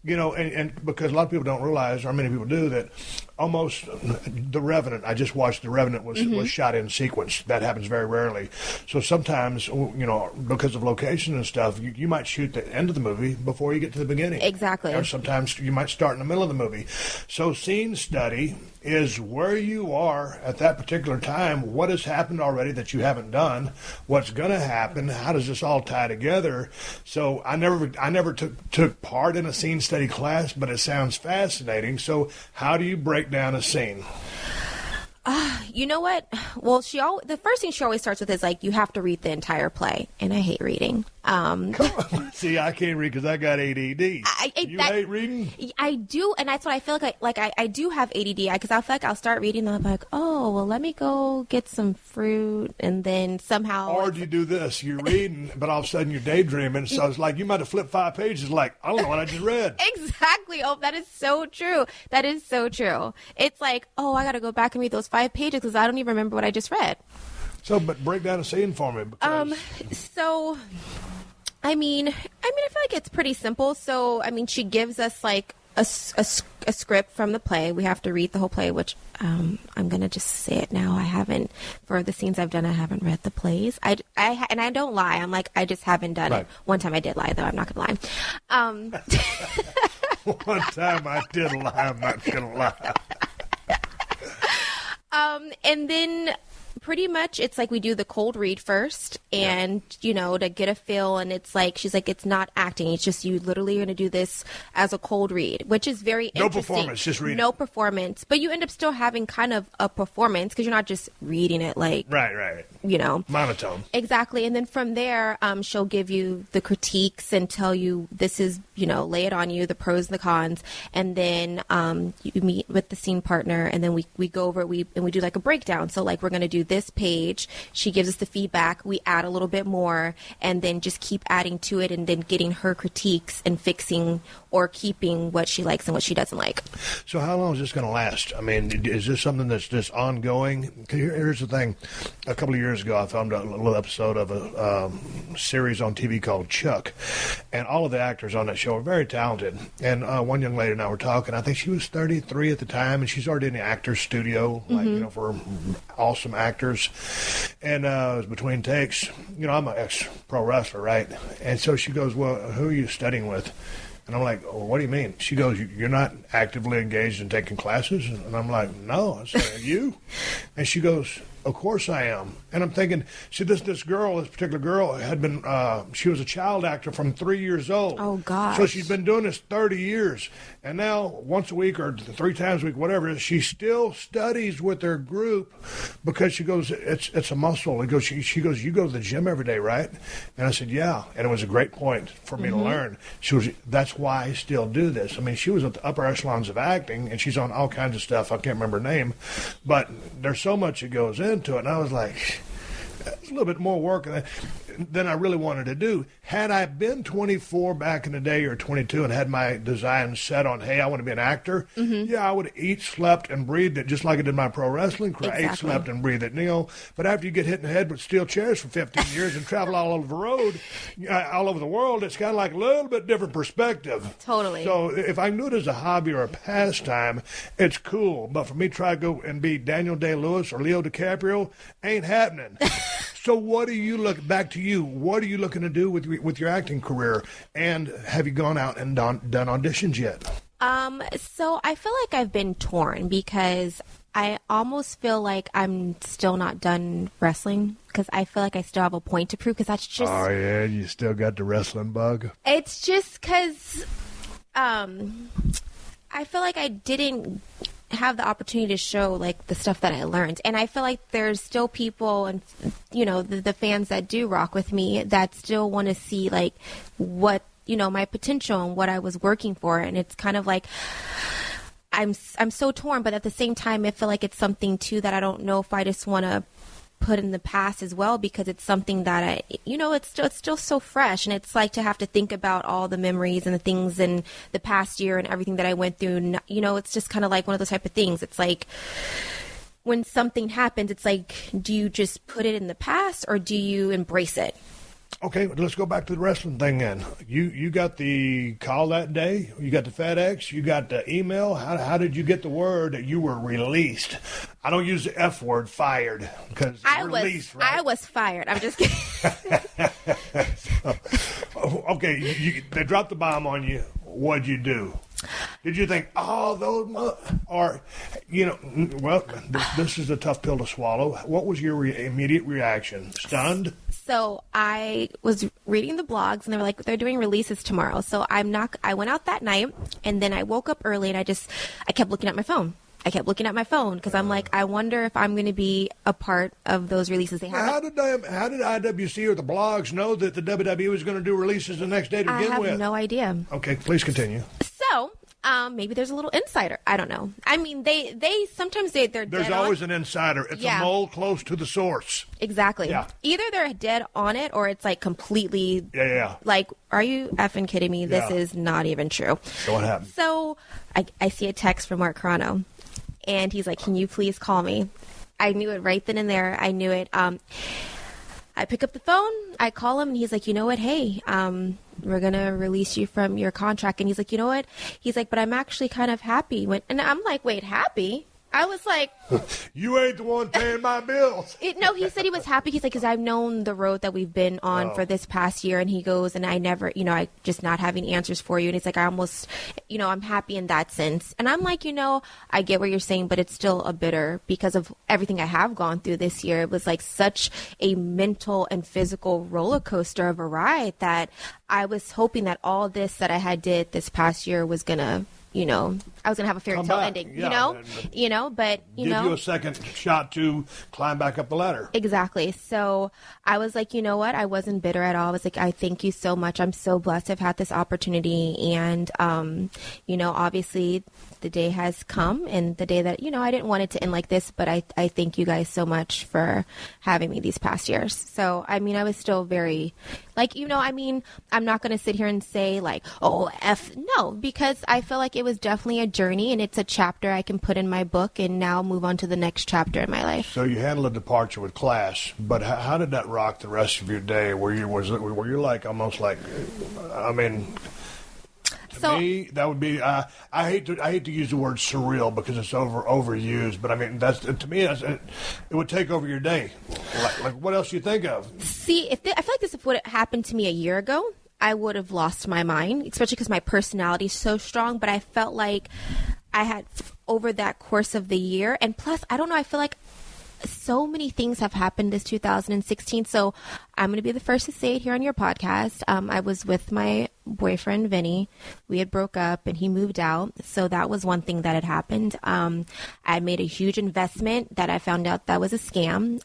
S2: and because a lot of people don't realize, or many people do, that almost The Revenant, I just watched The Revenant, was shot in sequence. That happens very rarely. So sometimes, because of location and stuff, you might shoot the end of the movie before you get to the beginning.
S3: Exactly.
S2: Or sometimes you might start in the middle of the movie. So scene study is where you are at that particular time, what has happened already that you haven't done, what's going to happen, how does this all tie together. So I never took part in a scene study class, but it sounds fascinating. So how do you break down a scene?
S3: You know what? Well, the first thing she always starts with is like, you have to read the entire play, and I hate reading.
S2: See, I can't read because I got ADD. You hate reading?
S3: I do, and that's what I feel like. I do have ADD because I feel like I'll start reading, and I'm like, oh, well, let me go get some fruit, and then somehow.
S2: Or do you do this? You're reading, but all of a sudden you're daydreaming. So it's like you might have flipped 5 pages. Like, I don't know what I just read.
S3: Exactly. Oh, that is so true. That is so true. It's like, oh, I got to go back and read those 5 pages because I don't even remember what I just read.
S2: So, but break down a scene for me. Because...
S3: I mean, I feel like it's pretty simple. So, I mean, she gives us like a script from the play. We have to read the whole play, which I'm going to just say it now. I haven't, for the scenes I've done, I haven't read the plays. And I don't lie. I'm like, I just haven't done it. One time I did lie, though. I'm not going to lie.
S2: One time I did lie. I'm not going to lie.
S3: And then pretty much it's like we do the cold read first, and, to get a feel. And it's like, she's like, it's not acting. It's just you literally are going to do this as a cold read, which is very interesting.
S2: No performance, just reading.
S3: No performance. But you end up still having kind of a performance because you're not just reading it like,
S2: right. Monotone.
S3: Exactly. And then from there, she'll give you the critiques and tell you this is, lay it on you, the pros and the cons. And then you meet with the scene partner, and then we go over it, and we do like a breakdown. So like, we're going to do this page. She gives us the feedback. We add a little bit more, and then just keep adding to it, and then getting her critiques and fixing or keeping what she likes and what she doesn't like.
S2: So how long is this going to last? I mean, is this something that's just ongoing? Here's the thing. A couple of years ago, I filmed a little episode of a series on TV called Chuck, and all of the actors on that show are very talented. And one young lady and I were talking. I think she was 33 at the time, and she's already in the actor's studio, like, for awesome actors. And it was between takes. I'm an ex-pro wrestler, right? And so she goes, well, who are you studying with? And I'm like, well, what do you mean? She goes, you're not actively engaged in taking classes? And I'm like, no. I said, you? And she goes, of course I am. And I'm thinking, see, this particular girl had been, she was a child actor from 3 years old.
S3: Oh, gosh.
S2: So she's been doing this 30 years. And now, once a week or 3 times a week, whatever it is, she still studies with her group because she goes, it's a muscle. She goes, you go to the gym every day, right? And I said, yeah. And it was a great point for me to learn. That's why I still do this. I mean, she was at the upper echelons of acting, and she's on all kinds of stuff. I can't remember her name. But there's so much that goes into it. And I was like, it's a little bit more work than I really wanted to do. Had I been 24 back in the day or 22 and had my design set on, hey, I want to be an actor, yeah, I would have eat, slept, and breathed it just like I did my pro wrestling career.
S3: Exactly.
S2: Ate, slept, and breathed it. But after you get hit in the head with steel chairs for 15 years and travel all over the road, all over the world, it's kind of like a little bit different perspective.
S3: Totally.
S2: So if I can do it as a hobby or a pastime, it's cool. But for me to try to go and be Daniel Day-Lewis or Leo DiCaprio ain't happening. So what are you back to you? What are you looking to do with your acting career? And have you gone out and done auditions yet?
S3: So I feel like I've been torn because I almost feel like I'm still not done wrestling because I feel like I still have a point to prove because that's just...
S2: Oh, yeah, you still got the wrestling bug?
S3: It's just because I feel like I didn't have the opportunity to show like the stuff that I learned, and I feel like there's still people and the fans that do rock with me that still want to see like what my potential and what I was working for, and it's kind of like I'm so torn, but at the same time I feel like it's something too that I don't know if I just want to put in the past as well, because it's something that it's still so fresh, and it's like to have to think about all the memories and the things in the past year and everything that I went through. It's just kind of like one of those type of things. It's like when something happens, it's like, do you just put it in the past or do you embrace it?
S2: Okay, let's go back to the wrestling thing then. You got the call that day, you got the FedEx, you got the email. How did you get the word that you were released? I don't use the F word, fired, because released, right?
S3: I was fired. I'm just kidding.
S2: Okay, they dropped the bomb on you. What'd you do? Did you think, this is a tough pill to swallow? What was your immediate reaction? Stunned?
S3: So I was reading the blogs, and they were like, they're doing releases tomorrow. So I went out that night, and then I woke up early, and I kept looking at my phone. Because I'm like, I wonder if I'm going to be a part of those releases.
S2: How did IWC or the blogs know that the WWE was going to do releases the next day to begin with?
S3: I have no idea.
S2: Okay, please continue.
S3: So, maybe there's a little insider. I don't know. I mean, they sometimes they're dead
S2: There's always an insider. It's a mole close to the source.
S3: Exactly. Yeah. Either they're dead on it or it's like completely.
S2: Yeah.
S3: Like, are you effing kidding me? This is not even true.
S2: So what happened?
S3: So I see a text from Mark Carano, and he's like, "Can you please call me?" I knew it right then and there. I knew it. I pick up the phone. I call him, and he's like, "You know what? Hey, we're going to release you from your contract." And he's like, "You know what?" He's like, "But I'm actually kind of happy." And I'm like, "Wait, happy? I was like,
S2: you ain't the one paying my bills.
S3: No, he said he was happy. He's like, because I've known the road that we've been on for this past year. And he goes, and I never, I just not having answers for you. And he's like, I almost, I'm happy in that sense. And I'm like, I get what you're saying, but it's still a bitter because of everything I have gone through this year. It was like such a mental and physical roller coaster of a ride that I was hoping that all this that I had did this past year was going to, I was going to have a fairy tale ending, but,
S2: give you a second shot to climb back up the ladder.
S3: Exactly. So I was like, you know what? I wasn't bitter at all. I was like, I thank you so much. I'm so blessed to have had this opportunity. And, obviously the day has come and the day that, I didn't want it to end like this, but I thank you guys so much for having me these past years. So, I was still very I'm not going to sit here and say like, oh, no, because I feel like it was definitely a journey and it's a chapter I can put in my book and now move on to the next chapter in my life.
S2: So you handled a departure with class, but how did that rock the rest of your day? Were you like almost like, to me, that would be. I hate to use the word surreal because it's overused, but that's to me. It would take over your day. Like what else do you think of?
S3: See, I feel like this would have happened to me a year ago, I would have lost my mind, especially because my personality is so strong. But I felt like I had over that course of the year, and plus, I don't know. I feel like so many things have happened this 2016. So I'm going to be the first to say it here on your podcast. I was with my boyfriend, Vinny. We had broke up and he moved out. So that was one thing that had happened. I made a huge investment that I found out that was a scam.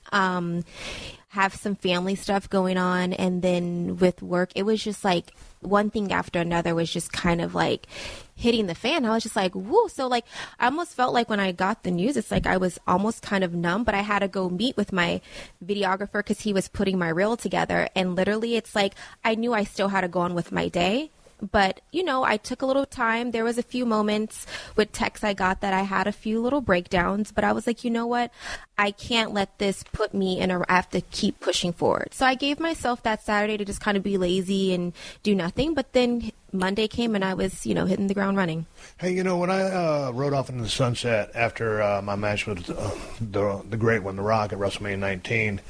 S3: Have some family stuff going on. And then with work, it was just like one thing after another was just kind of like hitting the fan. I was just like, whoa. So like, I almost felt like when I got the news, it's like I was almost kind of numb, but I had to go meet with my videographer because he was putting my reel together. And literally it's like, I knew I still had to go on with my day. But, I took a little time. There was a few moments with texts I got that I had a few little breakdowns, but I was like, you know what? I can't let this put me I have to keep pushing forward. So I gave myself that Saturday to just kind of be lazy and do nothing. But then Monday came and I was, hitting the ground running.
S2: Hey, when I rode off into the sunset after my match with the great one, The Rock, at WrestleMania 19,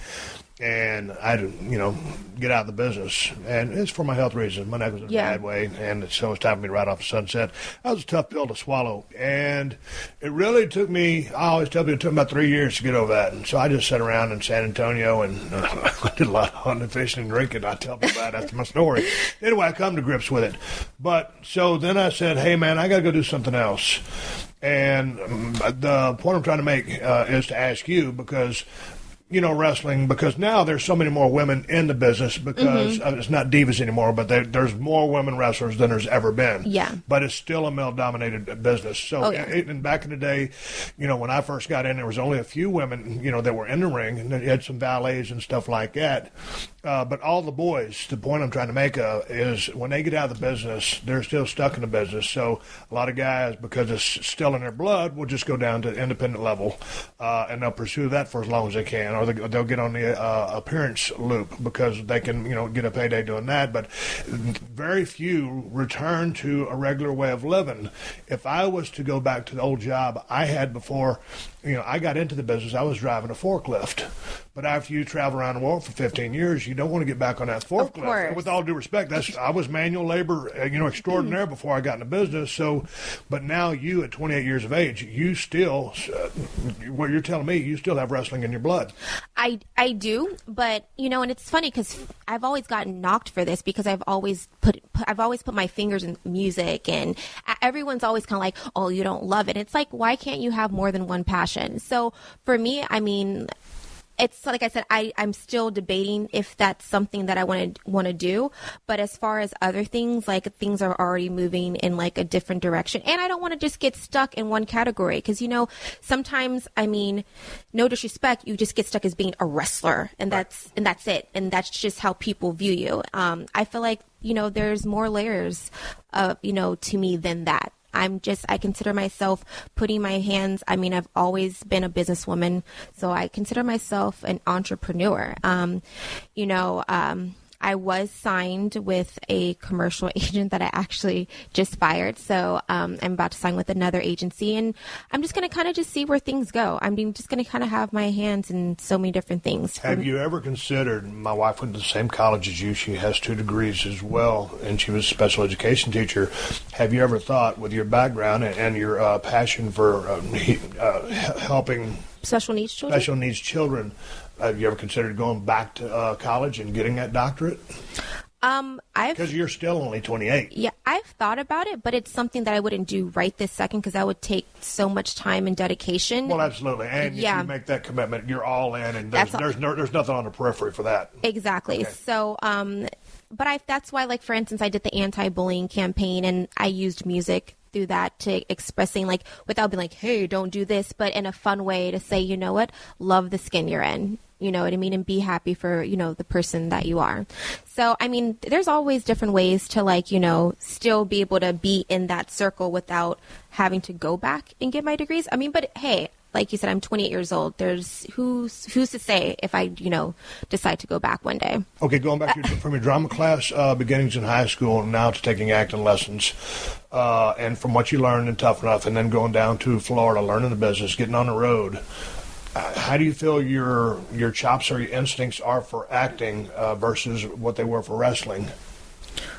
S2: and I had to, get out of the business. And it's for my health reasons. My neck was in a bad way, and so it's time for me to ride off the sunset. That was a tough pill to swallow. And it really took me, I always tell people, it took about 3 years to get over that. And so I just sat around in San Antonio and I did a lot of hunting, fishing, and drinking. I tell people about it after my story. Anyway, I come to grips with it. But so then I said, hey, man, I got to go do something else. And the point I'm trying to make is to ask you, because wrestling, because now there's so many more women in the business because it's not Divas anymore, but there's more women wrestlers than there's ever been.
S3: Yeah.
S2: But it's still a male-dominated business. So and back in the day, when I first got in, there was only a few women, that were in the ring, and you had some valets and stuff like that. But all the boys, the point I'm trying to make is when they get out of the business, they're still stuck in the business. So a lot of guys, because it's still in their blood, will just go down to independent level, and they'll pursue that for as long as they can, or they'll get on the appearance loop because they can, get a payday doing that. But very few return to a regular way of living. If I was to go back to the old job I had before, I got into the business, I was driving a forklift. But after you travel around the world for 15 years, you don't want to get back on that forklift. And with all due respect, I was manual labor, extraordinaire before I got into business. So, but now you, at 28 years of age, you still, what you're telling me, you still have wrestling in your blood.
S3: I do, but and it's funny because I've always gotten knocked for this because I've always put my fingers in music, and everyone's always kind of like, oh, you don't love it. It's like, why can't you have more than one passion? So for me, it's like I said, I'm still debating if that's something that I want to do. But as far as other things, like things are already moving in like a different direction. And I don't want to just get stuck in one category because, sometimes, no disrespect, you just get stuck as being a wrestler and that's it. And that's just how people view you. I feel like, there's more layers to me than that. I consider myself putting my hands, I've always been a businesswoman, so I consider myself an entrepreneur. I was signed with a commercial agent that I actually just fired. So I'm about to sign with another agency, and I'm just going to kind of just see where things go. I'm just going to kind of have my hands in so many different things.
S2: Have you ever considered, my wife went to the same college as you. She has 2 degrees as well, and she was a special education teacher. Have you ever thought, with your background and your passion for helping
S3: special needs children,
S2: have you ever considered going back to college and getting that doctorate? Because you're still only 28.
S3: Yeah, I've thought about it, but it's something that I wouldn't do right this second because that would take so much time and dedication.
S2: Well, absolutely. And if you make that commitment, you're all in, and there's nothing on the periphery for that.
S3: Exactly. Okay. So, but that's why, like, for instance, I did the anti-bullying campaign, and I used music through that to expressing, like, without being like, hey, don't do this, but in a fun way to say, you know what, love the skin you're in. You know what I mean? And be happy for, you know, the person that you are. So, I mean, there's always different ways to, like, you know, still be able to be in that circle without having to go back and get my degrees. I mean, but hey, like you said, I'm 28 years old. There's who's to say if I, you know, decide to go back one day.
S2: Okay, going back from your drama class beginnings in high school now to taking acting lessons, and from what you learned in Tough Enough, and then going down to Florida, learning the business, getting on the road. How do you feel your chops or your instincts are for acting versus what they were for wrestling?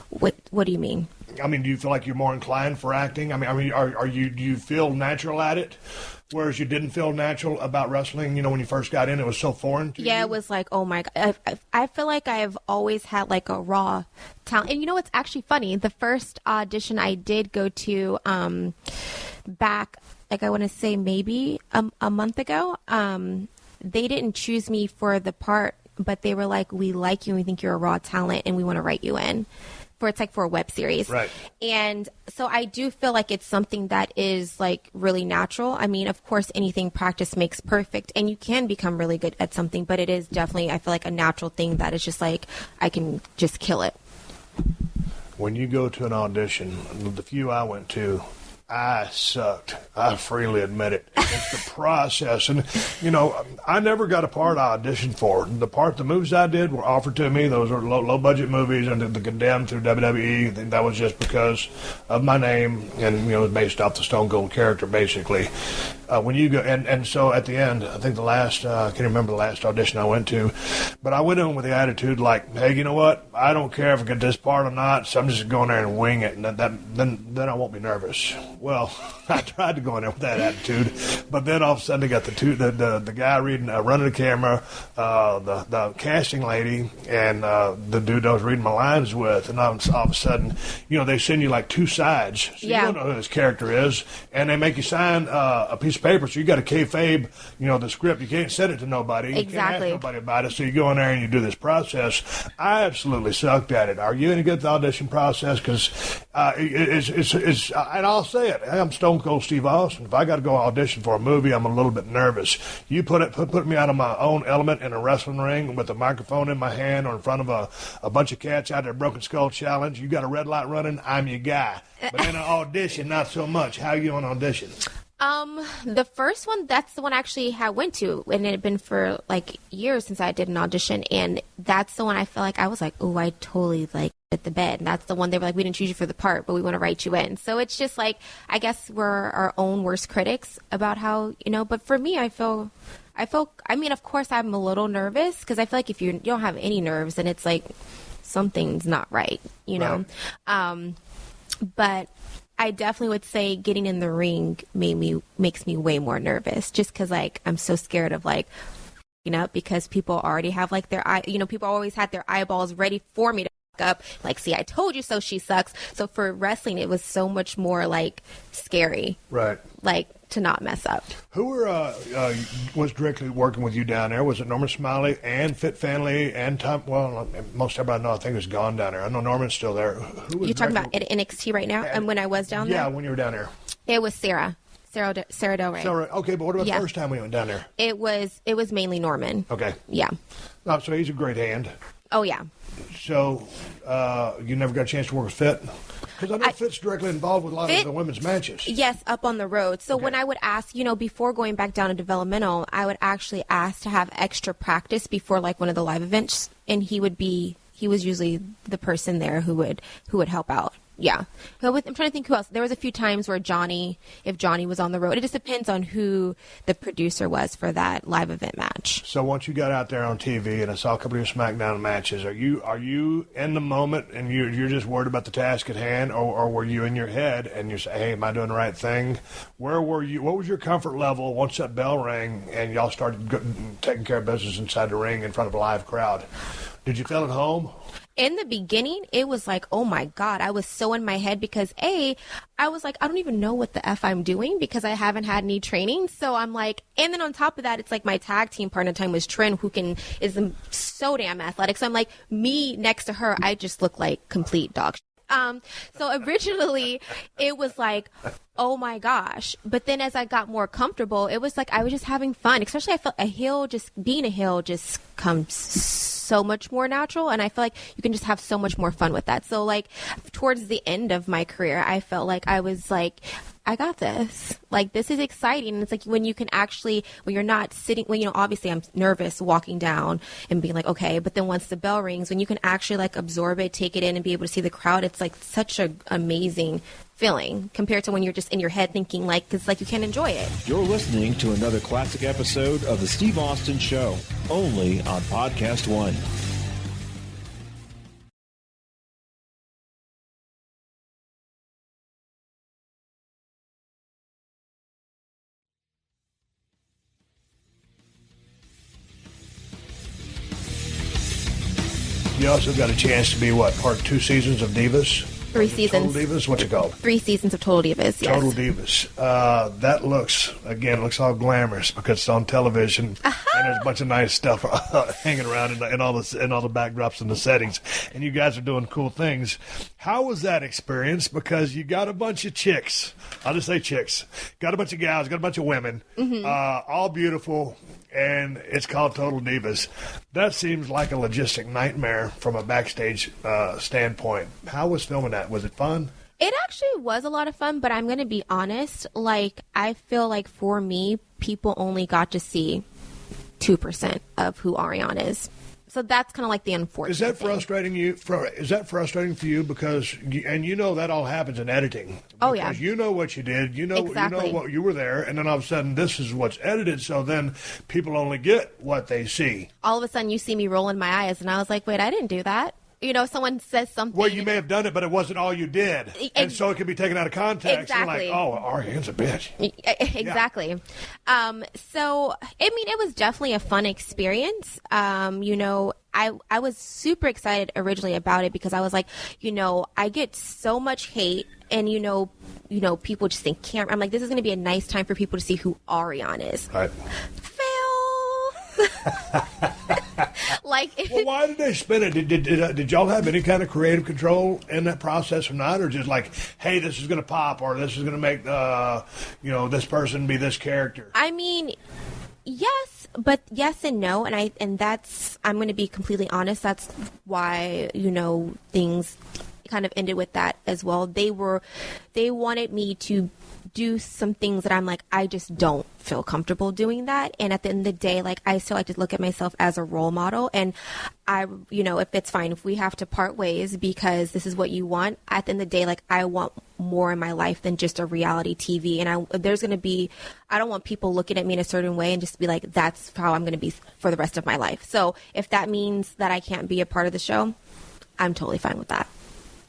S3: What do you mean?
S2: I mean, do you feel like you're more inclined for acting? I mean, do you feel natural at it, whereas you didn't feel natural about wrestling? You know, when you first got in, it was so foreign to you?
S3: Yeah, it was like, oh my God. I feel like I've always had like a raw talent. And you know, it's actually funny. The first audition I did go to back, like I want to say maybe a month ago, they didn't choose me for the part, but they were like, we like you and we think you're a raw talent and we want to write you in. It's like for a web series.
S2: Right.
S3: And so I do feel like it's something that is like really natural. I mean, of course, anything practice makes perfect, and you can become really good at something, but it is definitely, I feel like, a natural thing that is just like, I can just kill it.
S2: When you go to an audition, the few I went to, I sucked. I freely admit it. It's the process. And, you know, I never got a part I auditioned for. The movies I did were offered to me. Those were low-budget movies, and the Condemned through WWE. That was just because of my name, and, you know, it was based off the Stone Cold character, basically. When you go, and so at the end, I think I can't remember the last audition I went to, but I went in with the attitude like, hey, you know what? I don't care if I get this part or not, so I'm just going there and wing it, and then I won't be nervous. Well, I tried to go in there with that attitude, but then all of a sudden they got the guy running the camera, the casting lady, and the dude I was reading my lines with, and all of a sudden, you know, they send you like 2 sides, so you don't know who this character is, and they make you sign a piece of paper, so you got to kayfabe, you know, the script. You can't send it to nobody. You can't ask nobody about it, so you go in there and you do this process. I absolutely sucked at it. Are you any good at the audition process? Because it's and I'll say it, I'm Stone Cold Steve Austin. If I got to go audition for a movie, I'm a little bit nervous. You put me out of my own element in a wrestling ring with a microphone in my hand or in front of a bunch of cats out there, Broken Skull Challenge. You got a red light running, I'm your guy. But in an audition, not so much. How are you on audition?
S3: The first one, that's the one actually I went to, and it had been for like years since I did an audition, and that's the one I felt like I was like, oh, I totally like at the bed. And that's the one they were like, we didn't choose you for the part, but we want to write you in. So it's just like, I guess we're our own worst critics about how, you know, but for me, I mean, of course I'm a little nervous because I feel like if you don't have any nerves, then it's like something's not right, you know? But I definitely would say getting in the ring makes me way more nervous, just because like I'm so scared of like, you know, because people already have like people always had their eyeballs ready for me to fuck up. Like, see, I told you so. She sucks. So for wrestling, it was so much more like scary,
S2: right? Like
S3: to not mess up.
S2: Who was directly working with you down there? Was it Norman Smiley and Fit Family and Tom? Well, most everybody I know, I think, is gone down there. I know Norman's still there. Who was
S3: you talking about at NXT right now? And when I was down there?
S2: Yeah, when you were down there.
S3: It was Sarah Del Rey.
S2: Okay, but what about the first time we went down there?
S3: It was mainly Norman.
S2: Okay.
S3: Yeah.
S2: Oh, so he's a great hand.
S3: Oh, yeah.
S2: So you never got a chance to work with Fit? Because I know Fit's directly involved with a lot of the women's matches.
S3: Yes, up on the road. So when I would ask, you know, before going back down to developmental, I would actually ask to have extra practice before like one of the live events, and he would be he was usually the person there who would help out. Yeah. I'm trying to think who else. There was a few times where if Johnny was on the road, it just depends on who the producer was for that live event match.
S2: So once you got out there on TV and I saw a couple of your SmackDown matches, are you in the moment and you're just worried about the task at hand, or were you in your head and you say, hey, am I doing the right thing? Where were you? What was your comfort level once that bell rang and y'all started taking care of business inside the ring in front of a live crowd? Did you feel at home?
S3: In the beginning, it was like, oh my God, I was so in my head because I was like, I don't even know what the F I'm doing because I haven't had any training. So I'm like, and then on top of that, it's like my tag team partner at the time was Trin, who is so damn athletic. So I'm like, me next to her, I just look like complete dog. So originally it was like, oh my gosh. But then as I got more comfortable, it was like I was just having fun. Especially I felt being a heel just comes so much more natural, and I feel like you can just have so much more fun with that. So like towards the end of my career, I felt like I was like, I got this. Like, this is exciting. And it's like when you can actually, when you're not sitting, well, obviously I'm nervous walking down and being like, okay, but then once the bell rings, when you can actually like absorb it, take it in and be able to see the crowd, it's like such an amazing feeling compared to when you're just in your head thinking like, cause like you can't enjoy it.
S1: You're listening to another classic episode of The Steve Austin Show, only on PodcastOne.
S2: You also got a chance to be, part 2 seasons of Divas?
S3: 3 seasons.
S2: Total Divas? What's it called?
S3: 3 seasons of Total Divas, yes.
S2: Total Divas. That looks all glamorous because it's on television, and there's a bunch of nice stuff hanging around in all the backdrops and the settings, and you guys are doing cool things. How was that experience? Because you got a bunch of chicks. I'll just say chicks. Got a bunch of gals, got a bunch of women, all beautiful, and it's called Total Divas. That seems like a logistic nightmare from a backstage standpoint. How was filming that? Was it fun?
S3: It actually was a lot of fun, but I'm going to be honest. Like, I feel like for me, people only got to see 2% of who Ariane is. So that's kind of like the unfortunate
S2: Is that
S3: thing.
S2: frustrating you? Is that frustrating for you because that all happens in editing?
S3: Oh yeah,
S2: because you know what you did,
S3: exactly.
S2: You know what you were there, and then all of a sudden this is what's edited. So then people only get what they see.
S3: All of a sudden you see me rolling my eyes, and I was like, wait, I didn't do that. Someone says something.
S2: Well, you may have done it, but it wasn't all you did, and so it can be taken out of context.
S3: Exactly.
S2: You're like, oh, Ariane's a bitch.
S3: Exactly. Yeah. So it was definitely a fun experience. I was super excited originally about it because I was like, I get so much hate, and people just think camera. I'm like, this is going to be a nice time for people to see who Ariane is.
S2: Right.
S3: Fail.
S2: Well, why did they spin it? Did y'all have any kind of creative control in that process or not, or just like, hey, this is going to pop, or this is going to make this person be this character?
S3: I mean, yes, but yes and no, and that's, I'm going to be completely honest. That's why things kind of ended with that as well. They wanted me to do some things that I'm like, I just don't feel comfortable doing that. And at the end of the day, like, I still like to look at myself as a role model. And if it's fine, if we have to part ways because this is what you want, at the end of the day, like, I want more in my life than just a reality TV. And I don't want people looking at me in a certain way and just be like, that's how I'm going to be for the rest of my life. So if that means that I can't be a part of the show, I'm totally fine with that.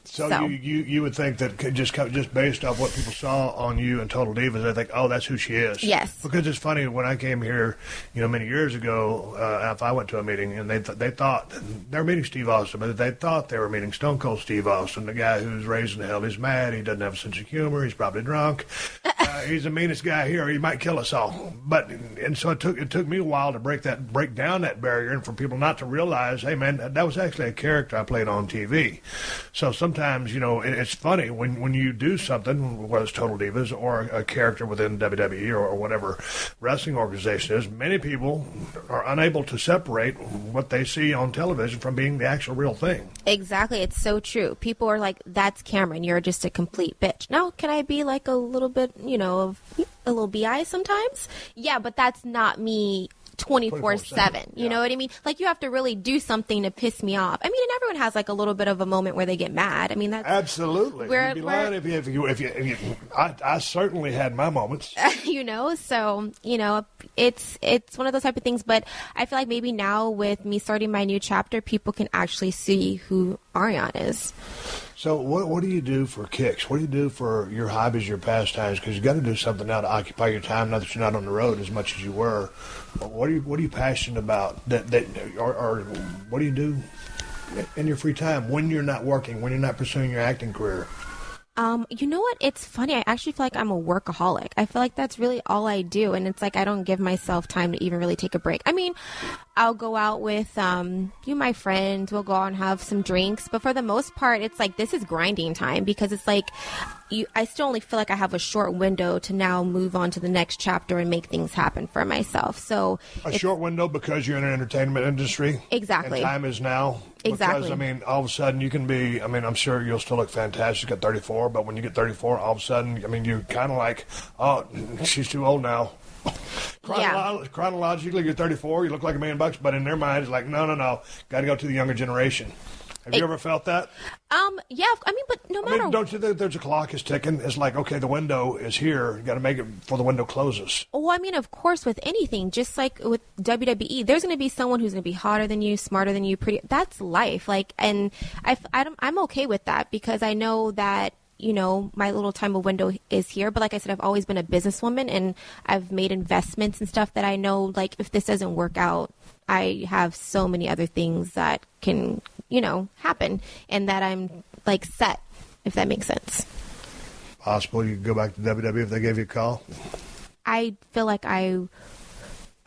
S2: So you would think that just based off what people saw on you and Total Divas, they think, oh, that's who she is.
S3: Yes.
S2: Because it's funny, when I came here, many years ago, if I went to a meeting and they thought they were meeting Steve Austin, but they thought they were meeting Stone Cold Steve Austin, the guy who's raising hell. He's mad. He doesn't have a sense of humor. He's probably drunk. He's the meanest guy here. He might kill us all. So it took me a while to break down that barrier and for people not to realize, hey man, that was actually a character I played on TV. So sometimes, it's funny when you do something, whether it's Total Divas or a character within WWE or whatever wrestling organization is, many people are unable to separate what they see on television from being the actual real thing.
S3: Exactly. It's so true. People are like, that's Cameron. You're just a complete bitch. Now, can I be like a little bit, of a little BI sometimes? Yeah, but that's not me 24/7. You know what I mean? Like, you have to really do something to piss me off. I mean, and everyone has like a little bit of a moment where they get mad. I mean, that's
S2: absolutely. You'd be lying if you I certainly had my moments.
S3: You know, so it's one of those type of things. But I feel like maybe now with me starting my new chapter, people can actually see who Ariane is.
S2: So what do you do for kicks? What do you do for your hobbies, your pastimes? Because you got to do something now to occupy your time. Now that you're not on the road as much as you were, what are you passionate about? Or what do you do in your free time when you're not working, when you're not pursuing your acting career?
S3: You know what? It's funny. I actually feel like I'm a workaholic. I feel like that's really all I do. And it's like I don't give myself time to even really take a break. I mean, I'll go out with my friends. We'll go out and have some drinks. But for the most part, it's like this is grinding time because it's like I still only feel like I have a short window to now move on to the next chapter and make things happen for myself. So
S2: a short window because you're in an entertainment industry.
S3: Exactly.
S2: And time is now.
S3: Exactly.
S2: Because, I mean, all of a sudden you can be, I mean, I'm sure you'll still look fantastic at 34, but when you get 34, all of a sudden, I mean, you're kind of like, oh, she's too old now. Chronologically, you're 34, you look like $1 million, but in their mind, it's like, no, got to go to the younger generation. Have you ever felt that?
S3: Yeah. I mean, but no matter.
S2: Don't you think there's a clock is ticking? It's like, okay, the window is here. You got to make it before the window closes.
S3: Oh, I mean, of course, with anything, just like with WWE, there's going to be someone who's going to be hotter than you, smarter than you, pretty. That's life. Like, and I'm okay with that because I know that, my little time of window is here. But like I said, I've always been a businesswoman and I've made investments and stuff that I know, like, if this doesn't work out, I have so many other things that can, happen and that I'm like set, if that makes sense.
S2: Possible you could go back to WWE if they gave you a call?
S3: I feel like I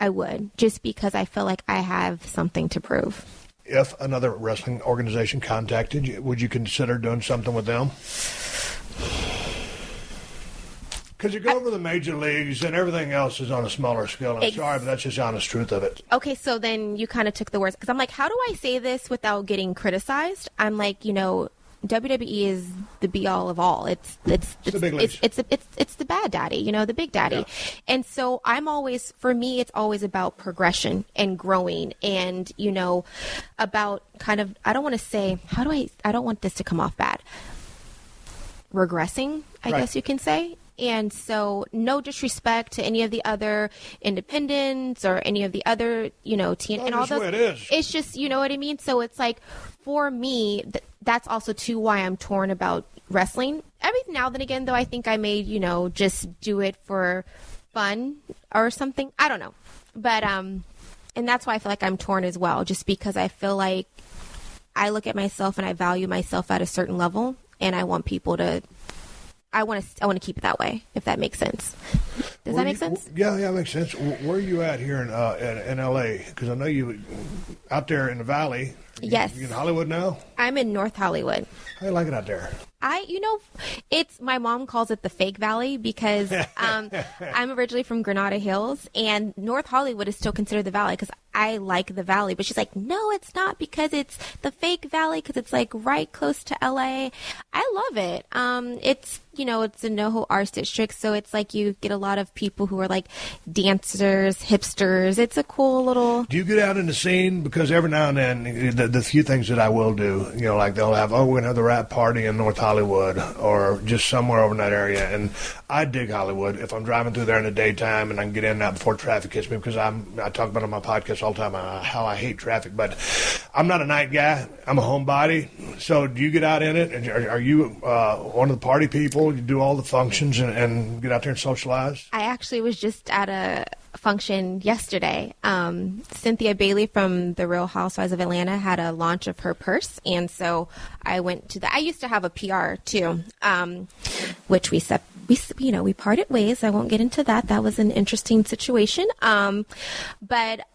S3: would, just because I feel like I have something to prove.
S2: If another wrestling organization contacted you, would you consider doing something with them? Because you go over the major leagues and everything else is on a smaller scale. I'm sorry, but that's just the honest truth of it.
S3: Okay, so then you kind of took the words. Because I'm like, how do I say this without getting criticized? I'm like, WWE is the be all of all. It's the big leagues. It's the bad daddy, the big daddy. Yeah. And so for me, it's always about progression and growing and, about kind of, I don't want to say, I don't want this to come off bad. Regressing, I guess you can say. And so no disrespect to any of the other independents or any of the other, TN and all those.
S2: It is.
S3: It's just, you know what I mean? So it's like, for me, that's also too why I'm torn about wrestling. Every now and then again, though, I think I may, just do it for fun or something. I don't know. But, and that's why I feel like I'm torn as well, just because I feel like I look at myself and I value myself at a certain level and I want people to, I want to keep it that way, if that makes sense. Does that make sense?
S2: Yeah, it makes sense. Where are you at here in L.A.? Because I know you out there in the Valley.
S3: Yes.
S2: You in Hollywood now?
S3: I'm in North Hollywood.
S2: How you like it out there?
S3: My mom calls it the fake valley because I'm originally from Granada Hills and North Hollywood is still considered the valley because I like the valley. But she's like, no, it's not because it's the fake valley because it's like right close to LA. I love it. It's a NoHo Arts district. So it's like you get a lot of people who are like dancers, hipsters. It's a cool little.
S2: Do you get out in the scene? Because every now and then, the few things that I will do, like they'll have, we're going to have the rap party in North Hollywood or just somewhere over in that area. And I dig Hollywood. If I'm driving through there in the daytime and I can get in and out before traffic hits me, because I talk about it on my podcast all the time how I hate traffic. But I'm not a night guy. I'm a homebody. So do you get out in it? And are you one of the party people? You do all the functions and get out there and socialize?
S3: I actually was just at a function yesterday. Cynthia Bailey from The Real Housewives of Atlanta had a launch of her purse, and so I went to I used to have a PR too, which we parted ways. I won't get into that. That was an interesting situation. But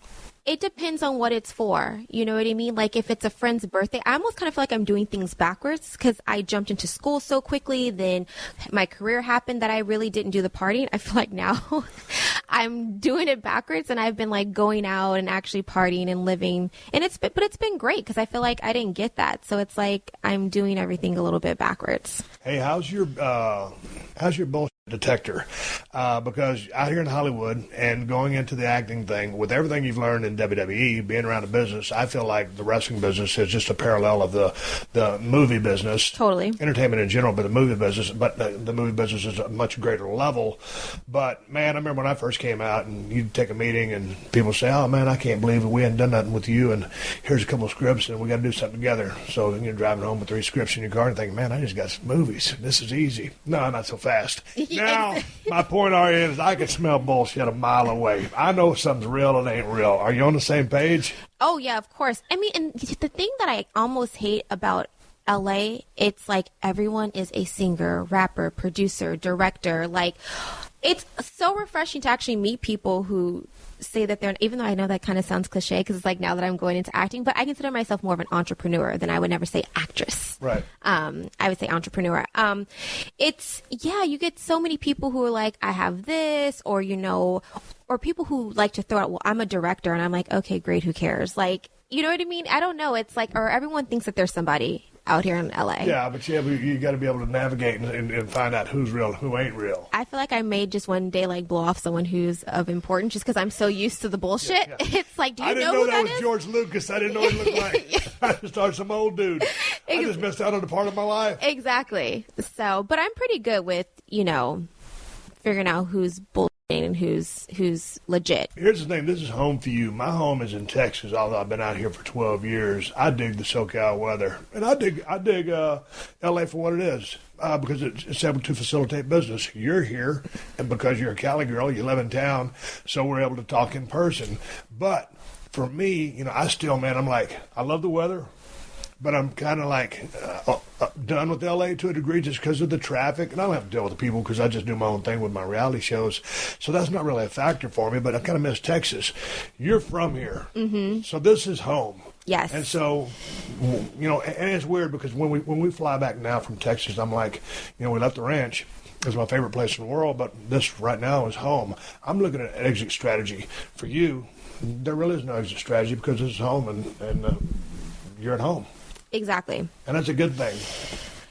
S3: it depends on what it's for. You know what I mean? Like if it's a friend's birthday, I almost kind of feel like I'm doing things backwards because I jumped into school so quickly. Then my career happened that I really didn't do the partying. I feel like now I'm doing it backwards and I've been like going out and actually partying and living. And it's been great because I feel like I didn't get that. So it's like I'm doing everything a little bit backwards.
S2: Hey, how's your bullshit detector, because out here in Hollywood and going into the acting thing, with everything you've learned in WWE, being around the business, I feel like the wrestling business is just a parallel of the movie business.
S3: Totally.
S2: Entertainment in general, but the movie business, the movie business is a much greater level. But, man, I remember when I first came out and you'd take a meeting and people say, oh, man, I can't believe it. We hadn't done nothing with you, and here's a couple of scripts, and we got to do something together. So you're driving home with 3 scripts in your car and thinking, man, I just got some movies. This is easy. No, not so fast. Now, my point, Ariane, is I can smell bullshit a mile away. I know something's real and ain't real. Are you on the same page?
S3: Oh, yeah, of course. I mean, and the thing that I almost hate about LA, it's like everyone is a singer, rapper, producer, director. Like, it's so refreshing to actually meet people who say that they're, even though I know that kind of sounds cliche because it's like now that I'm going into acting, but I consider myself more of an entrepreneur than I would never say actress.
S2: Right.
S3: I would say entrepreneur. It's, yeah, you get so many people who are like, I have this, or, you know, or people who like to throw out, well, I'm a director, and I'm like, okay, great, who cares? Like, you know what I mean? I don't know. It's like, or everyone thinks that there's somebody out here in LA.
S2: Yeah, but you got to be able to navigate and find out who's real and who ain't real.
S3: I feel like I may just one day like blow off someone who's of importance just because I'm so used to the bullshit. Yeah. It's like, do you know who that is? I didn't know that was George
S2: Lucas. I didn't know what he looked like. I just thought some old dude. I just missed out on a part of my life.
S3: Exactly. So, but I'm pretty good with, you know, figuring out who's bullshit and who's legit.
S2: Here's the thing. This is home for you. My home is in Texas, although I've been out here for 12 years. I dig the SoCal weather. And I dig L.A. for what it is, because it's able to facilitate business. You're here, and because you're a Cali girl, you live in town, so we're able to talk in person. But for me, you know, I'm like, I love the weather. But I'm kind of like done with L.A. to a degree just because of the traffic. And I don't have to deal with the people because I just do my own thing with my reality shows. So that's not really a factor for me, but I kind of miss Texas. You're from here. Mm-hmm. So this is home.
S3: Yes.
S2: And so, you know, and it's weird because when we fly back now from Texas, I'm like, you know, we left the ranch. It's my favorite place in the world, but this right now is home. I'm looking at an exit strategy. For you, there really is no exit strategy because this is home and you're at home.
S3: Exactly.
S2: And that's a good thing,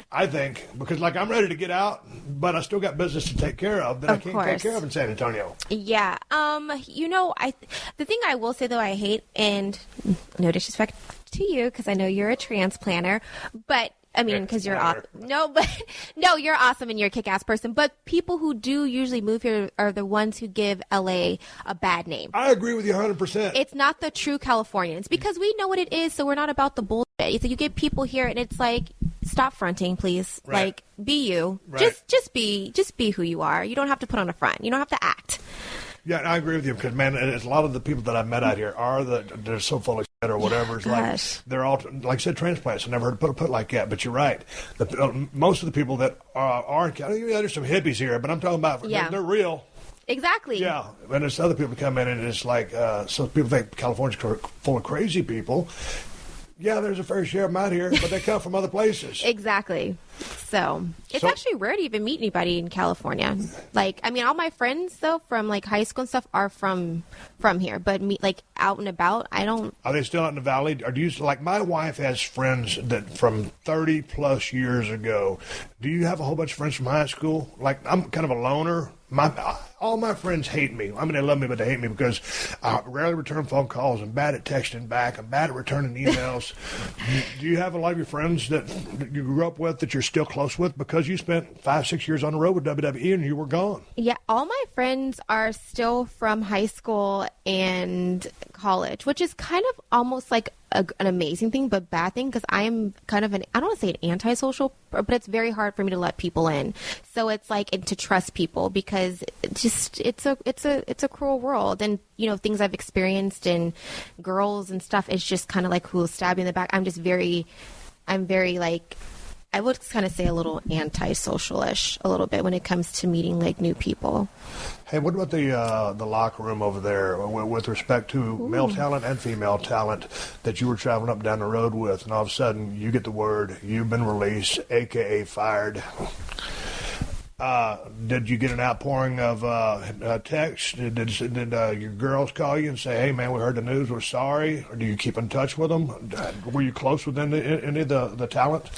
S2: I think, because, like, I'm ready to get out, but I still got business to take care of that I can't take care of in San Antonio.
S3: Yeah. You know, the thing I will say, though, I hate, and no disrespect to you, because I know you're a transplanter, but I mean, because you're awesome. No, you're awesome and you're a kick-ass person. But people who do usually move here are the ones who give LA a bad name.
S2: I agree with you 100%.
S3: It's not the true Californians because we know what it is, so we're not about the bullshit. It's like you get people here and it's like, stop fronting, please. Right. Like, be you. Right. Just be who you are. You don't have to put on a front. You don't have to act.
S2: Yeah, I agree with you because, man, it's a lot of the people that I've met out here they're so full of shit or whatever. It's like they're all, like I said, transplants. I never heard it put like that, but you're right. Most of the people that are there's some hippies here, but I'm talking about they're real.
S3: Exactly.
S2: Yeah, and there's other people come in and it's like, so people think California's full of crazy people. Yeah, there's a fair share of them out here, but they come from other places.
S3: Exactly. So it's actually rare to even meet anybody in California. Like, I mean, all my friends, though, from, like, high school and stuff are from here. But, like, out and about, I don't.
S2: Are they still out in the valley? Or do you, like, my wife has friends that from 30-plus years ago. Do you have a whole bunch of friends from high school? Like, I'm kind of a loner. All my friends hate me. I mean, they love me, but they hate me because I rarely return phone calls. I'm bad at texting back. I'm bad at returning emails. Do you have a lot of your friends that you grew up with that you're still close with because you spent 5-6 years on the road with WWE and you were gone?
S3: Yeah, all my friends are still from high school and college, which is kind of almost like an amazing thing, but bad thing because I am kind of I don't want to say an antisocial, but it's very hard for me to let people in. So it's like, and to trust people because it's a cruel world, and you know, things I've experienced and girls and stuff. It's just kind of like who'll stab you in the back. I'm very like, I would kind of say a little antisocial-ish a little bit when it comes to meeting like new people.
S2: Hey, what about the locker room over there with respect to male talent and female talent that you were traveling up and down the road with, and all of a sudden you get the word you've been released, a.k.a. fired. Did you get an outpouring of texts? Did your girls call you and say, hey, man, we heard the news, we're sorry? Or do you keep in touch with them? Were you close with any of the talent?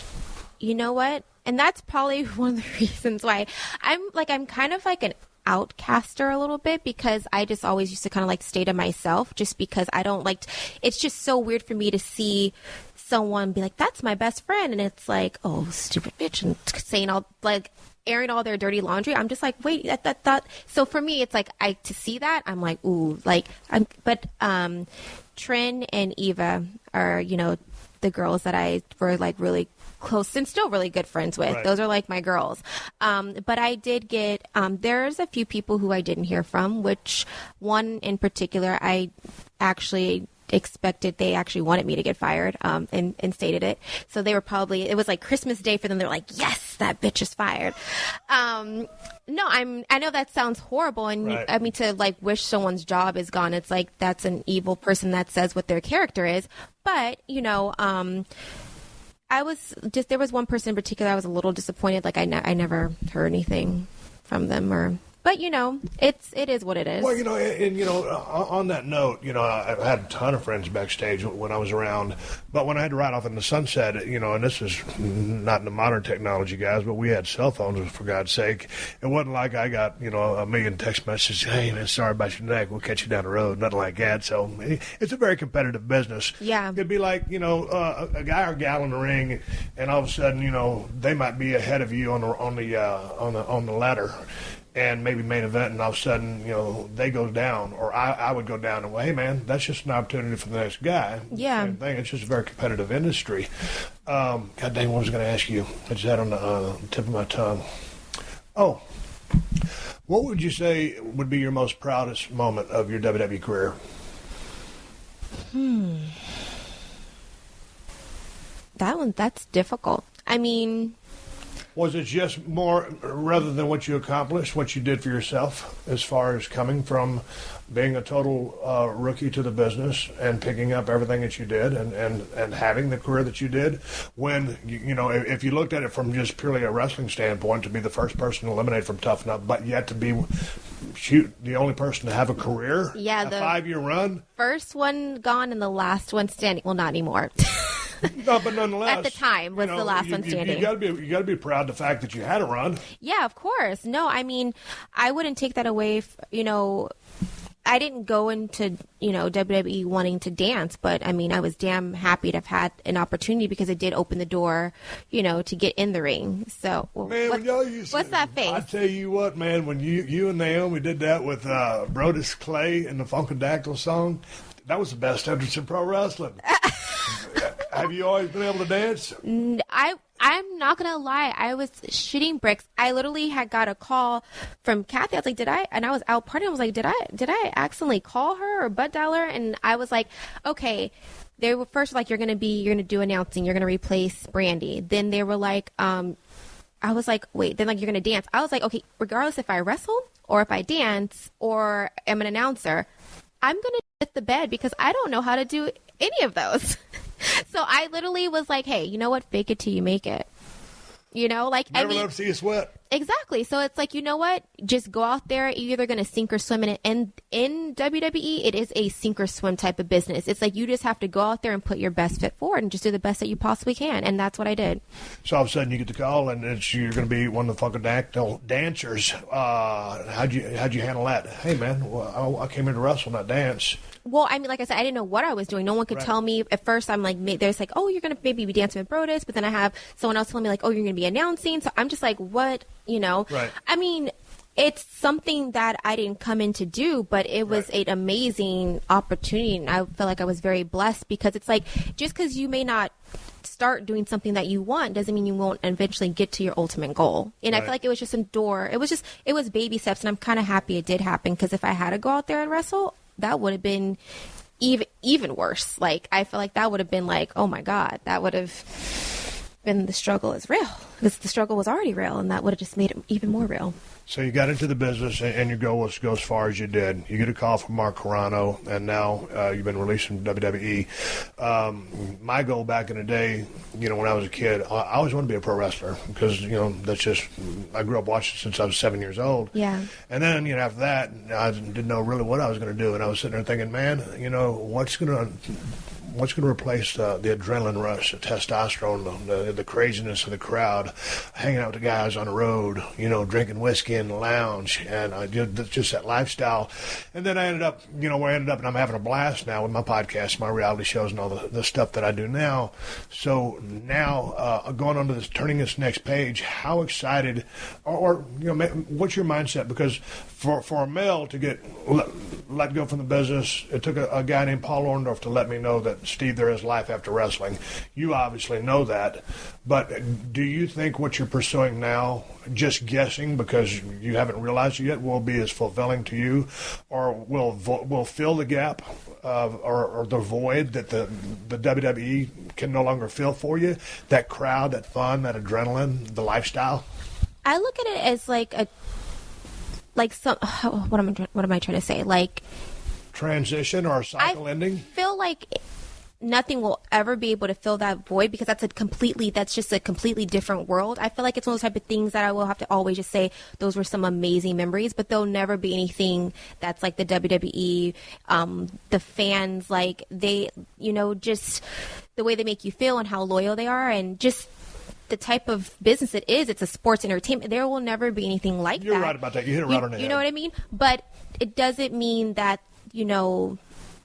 S3: you know what? And that's probably one of the reasons why I'm kind of like an outcaster a little bit, because I just always used to kind of like stay to myself, just because I don't like, it's just so weird for me to see someone be like, that's my best friend. And it's like, oh, stupid bitch. And saying all, like, airing all their dirty laundry. I'm just like, wait, that. So for me, it's like, to see that, I'm like, ooh, like, Trin and Eva are, you know, the girls that I were like really close and still really good friends with. Right. Those are like my girls. But I did get, there's a few people who I didn't hear from, which one in particular, I actually expected, they actually wanted me to get fired, and stated it. So they were probably, it was like Christmas Day for them. They're like, yes, that bitch is fired. No, I know that sounds horrible. And right. I mean, to like wish someone's job is gone, it's like, that's an evil person that says what their character is. But, you know, I was just, there was one person in particular I was a little disappointed. Like I never heard anything from them, but you know, it is what it is.
S2: Well, you know, and you know, on that note, you know, I've had a ton of friends backstage when I was around, but when I had to ride off in the sunset, you know, and this is not in the modern technology, guys, but we had cell phones, for God's sake. It wasn't like I got, you know, a million text messages, hey man, sorry about your neck, we'll catch you down the road, nothing like that. So it's a very competitive business.
S3: Yeah.
S2: It'd be like, you know, a guy or gal in the ring, and all of a sudden, you know, they might be ahead of you on the ladder, and maybe main event, and all of a sudden, you know, they go down, or I would go down, and well, hey man, that's just an opportunity for the next guy.
S3: Yeah.
S2: Same thing. It's just a very competitive industry. God dang, what was I going to ask you? I just had on the tip of my tongue. Oh, what would you say would be your most proudest moment of your WWE career?
S3: That's difficult. I mean,
S2: was it just more, rather than what you accomplished, what you did for yourself, as far as coming from being a total rookie to the business and picking up everything that you did and having the career that you did? When, you know, if you looked at it from just purely a wrestling standpoint, to be the first person eliminated from Tough Enough, but yet to be, the only person to have a career, a 5-year run.
S3: First one gone and the last one standing. Well, not anymore.
S2: No, but nonetheless,
S3: at the time was the last one standing.
S2: You got to be proud of the fact that you had a run.
S3: Yeah, of course. No, I mean, I wouldn't take that away. You know, I didn't go into, you know, WWE wanting to dance, but I mean, I was damn happy to have had an opportunity, because it did open the door, you know, to get in the ring. So,
S2: man,
S3: what's that face?
S2: I tell you what, man, when you and Naomi did that with Brodus Clay and the Funkadactyl song, that was the best entrance in pro wrestling. Have you always been able to dance?
S3: I'm not going to lie. I was shitting bricks. I literally had got a call from Kathy. I was like, and I was out partying. I was like, did I accidentally call her or butt dial her? And I was like, okay. They were first like, you're going to do announcing. You're going to replace Brandy. Then they were like, I was like, wait, then like, you're going to dance. I was like, okay, regardless if I wrestle or if I dance or am an announcer, I'm going to hit the bed, because I don't know how to do any of those. So I literally was like, hey, you know what? Fake it till you make it. You know, like,
S2: never let them see you sweat.
S3: Exactly. So it's like, you know what? Just go out there. You're either going to sink or swim in it. And in WWE, it is a sink or swim type of business. It's like, you just have to go out there and put your best foot forward and just do the best that you possibly can. And that's what I did. So
S2: all of a sudden you get the call, and you're going to be one of the Funkadactyl dancers. How'd you handle that? Hey man, well, I came here to wrestle, not dance.
S3: Well, I mean, like I said, I didn't know what I was doing. No one could tell me. At first, I'm like, there's like, oh, you're going to maybe be dancing with Brodus. But then I have someone else telling me like, oh, you're going to be announcing. So I'm just like, what? You know?
S2: Right.
S3: I mean, it's something that I didn't come in to do, but it was an amazing opportunity. And I feel like I was very blessed, because it's like, just because you may not start doing something that you want doesn't mean you won't eventually get to your ultimate goal. And I feel like it was just a door. It was baby steps. And I'm kind of happy it did happen, because if I had to go out there and wrestle, that would have been even worse. Like, I feel like that would have been like, oh my God, that would have been, the struggle is real. Because the struggle was already real, and that would have just made it even more real.
S2: So you got into the business, and your goal was to go as far as you did. You get a call from Mark Carrano, and now you've been released from WWE. My goal back in the day, you know, when I was a kid, I always wanted to be a pro wrestler, because, you know, that's just, I grew up watching since I was 7 years old.
S3: Yeah.
S2: And then, you know, after that, I didn't know really what I was going to do, and I was sitting there thinking, man, you know, what's going What's going to replace the adrenaline rush, the testosterone, the craziness of the crowd, hanging out with the guys on the road, drinking whiskey in the lounge, and just that lifestyle. And then I ended up, and I'm having a blast now with my podcast, my reality shows, and all the stuff that I do now. So now, going on to this, turning this next page, how excited, or what's your mindset? Because for a male to get let go from the business, it took a guy named Paul Orndorff to let me know that, Steve, there is life after wrestling. You obviously know that, but do you think what you're pursuing now, just guessing because you haven't realized it yet, will be as fulfilling to you, or will fill the gap or the void that the WWE can no longer fill for you? That crowd, that fun, that adrenaline, the lifestyle.
S3: I look at it as what am I trying to say? Like
S2: transition or a cycle ending?
S3: I feel like nothing will ever be able to fill that void, because that's just a completely different world. I feel like it's one of those type of things that I will have to always just say those were some amazing memories, but there'll never be anything that's like the WWE, the fans, like they, just the way they make you feel and how loyal they are, and just the type of business it is. It's a sports entertainment. There will never be anything like that.
S2: You're right about that. You hit it right on the head.
S3: You know what I mean? But it doesn't mean that,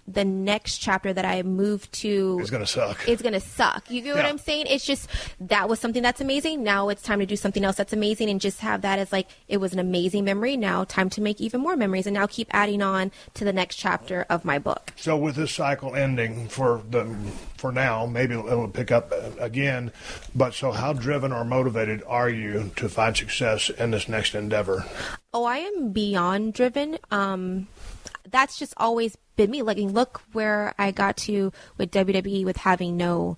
S3: the next chapter that I move to
S2: is going to suck.
S3: It's going to suck. You get what I'm saying? It's just, that was something that's amazing. Now it's time to do something else that's amazing, and just have that as like, it was an amazing memory. Now time to make even more memories, and now keep adding on to the next chapter of my book.
S2: So with this cycle ending for now, maybe it'll pick up again. But so how driven or motivated are you to find success in this next endeavor?
S3: Oh, I am beyond driven. That's just always been me. Like, look where I got to with WWE, with having no,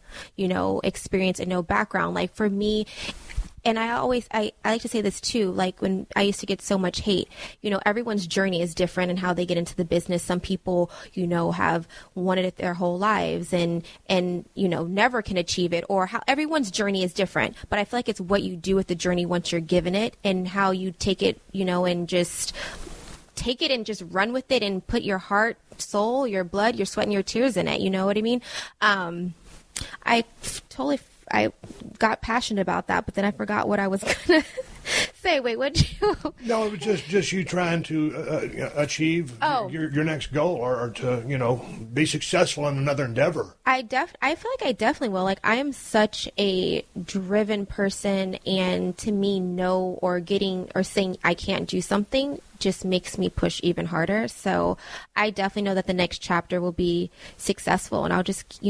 S3: experience and no background. Like, for me, and I like to say this too, like when I used to get so much hate, everyone's journey is different and how they get into the business. Some people, have wanted it their whole lives and never can achieve it, or how everyone's journey is different. But I feel like it's what you do with the journey once you're given it, and how you take it, and just take it and just run with it and put your heart, soul, your blood, your sweat, and your tears in it. You know what I mean? I got passionate about that, but then I forgot what I was going to say. Wait, what'd you?
S2: No, it was just you trying to achieve your next goal, or to, be successful in another endeavor.
S3: I feel like I definitely will. Like, I am such a driven person, and to me, no, or saying I can't do something just makes me push even harder. So I definitely know that the next chapter will be successful, and I'll just,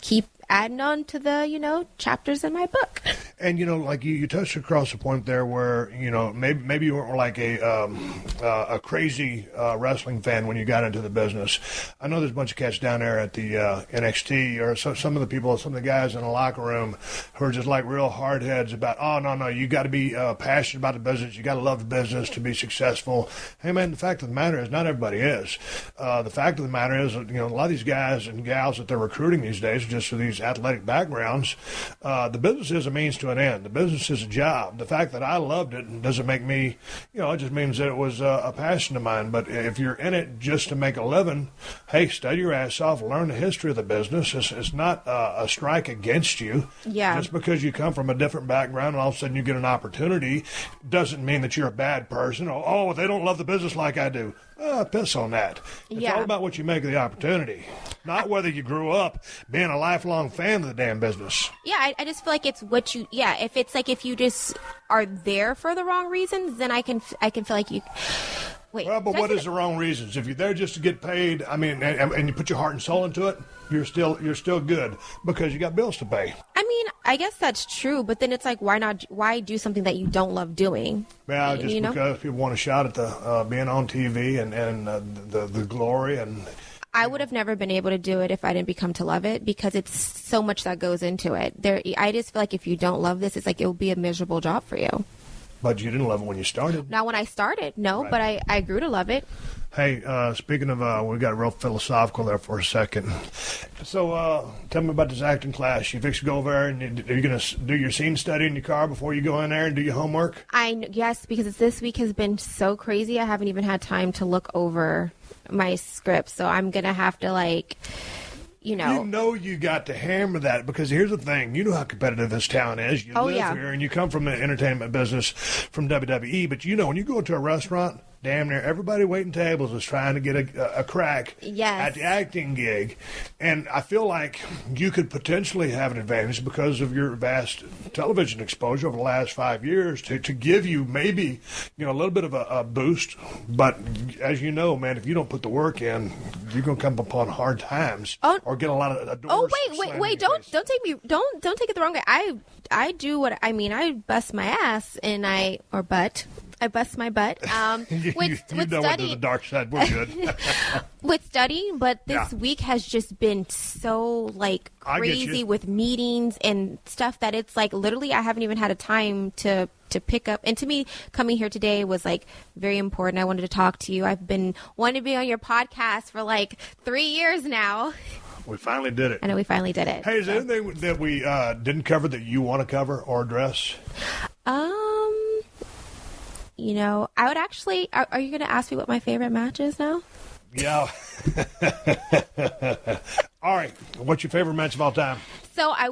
S3: keep adding on to the, chapters in my book.
S2: And, like you touched across the point there where, maybe you weren't like a crazy wrestling fan when you got into the business. I know there's a bunch of cats down there at the NXT, or some of the guys in the locker room who are just like real hard heads about, no, you got to be passionate about the business. You got to love the business to be successful. Hey, man, the fact of the matter is not everybody is. The fact of the matter is, a lot of these guys and gals that they're recruiting these days, just for these athletic backgrounds, the business is a means to an end. The business is a job. The fact that I loved it doesn't make me, it just means that it was a passion of mine. But if you're in it just to make a living, hey, study your ass off, learn the history of the business. It's not a strike against you.
S3: Yeah.
S2: Just because you come from a different background and all of a sudden you get an opportunity doesn't mean that you're a bad person. Oh, they don't love the business like I do. Piss on that. It's all about what you make of the opportunity, not whether you grew up being a lifelong fan of the damn business.
S3: Yeah, I just feel like it's what you. Yeah, if it's like if you just are there for the wrong reasons, then I can feel like you. Wait.
S2: Well, but what is the wrong reasons? If you're there just to get paid, and you put your heart and soul into it, you're still good because you got bills to pay.
S3: I guess that's true, but then it's like, why do something that you don't love doing?
S2: Yeah, just because people want a shot at the being on TV and the glory. And
S3: I would have never been able to do it if I didn't become to love it, because it's so much that goes into it. I just feel like if you don't love this, it's like it will be a miserable job for you.
S2: But you didn't love it when you started.
S3: Not when I started, no, right. But I grew to love it.
S2: Hey, speaking of, we got real philosophical there for a second. So tell me about this acting class. You fix to go over there, and are you going to do your scene study in your car before you go in there and do your homework?
S3: Yes, because this week has been so crazy. I haven't even had time to look over my script. So I'm going to have to
S2: You got to hammer that, because here's the thing. You know how competitive this town is. You live here, and you come from the entertainment business from WWE, but when you go into a restaurant, damn near everybody waiting tables is trying to get a crack at the acting gig. And I feel like you could potentially have an advantage because of your vast television exposure over the last 5 years to give you maybe a little bit of a boost. But as you know, man, if you don't put the work in, you're going to come upon hard times or get a lot of doors.
S3: Oh, wait, don't take it the wrong way. I do what I mean. I bust my ass I bust my butt. With studying,
S2: the dark side. We're good.
S3: With studying, but this week has just been so crazy with meetings and stuff that it's literally I haven't even had a time to pick up. And to me, coming here today was very important. I wanted to talk to you. I've been wanting to be on your podcast for 3 years now.
S2: We finally did it.
S3: I know we finally did it.
S2: Hey, is there anything that we didn't cover that you want to cover or address?
S3: I would actually... Are you going to ask me what my favorite match is now?
S2: Yeah. All right. What's your favorite match of all time?
S3: So I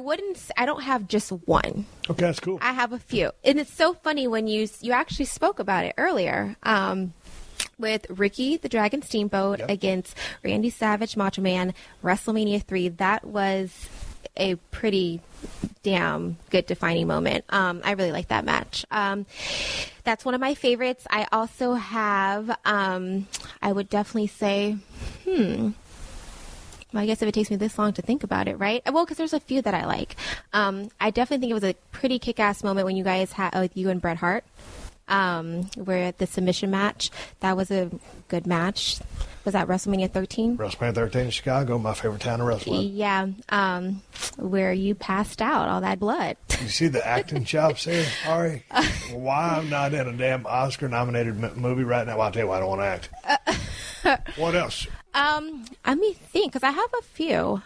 S3: don't have just one.
S2: Okay, that's cool.
S3: I have a few. And it's so funny when you actually spoke about it earlier. With Ricky the Dragon Steamboat against Randy Savage, Macho Man, WrestleMania 3. That was a pretty damn good defining moment. I really like that match. That's one of my favorites. I also have, I would definitely say, well, I guess if it takes me this long to think about it, right? Well, because there's a few that I like. I definitely think it was a pretty kick-ass moment when you guys had, with you and Bret Hart, where at the submission match. That was a good match. Was that WrestleMania 13?
S2: WrestleMania 13 in Chicago, my favorite town to wrestle in.
S3: Yeah, where you passed out all that blood.
S2: You see the acting chops there, Ari? Why I'm not in a damn Oscar-nominated movie right now? Well, I'll tell you why I don't want to act. What else?
S3: Let me think, because I have a few.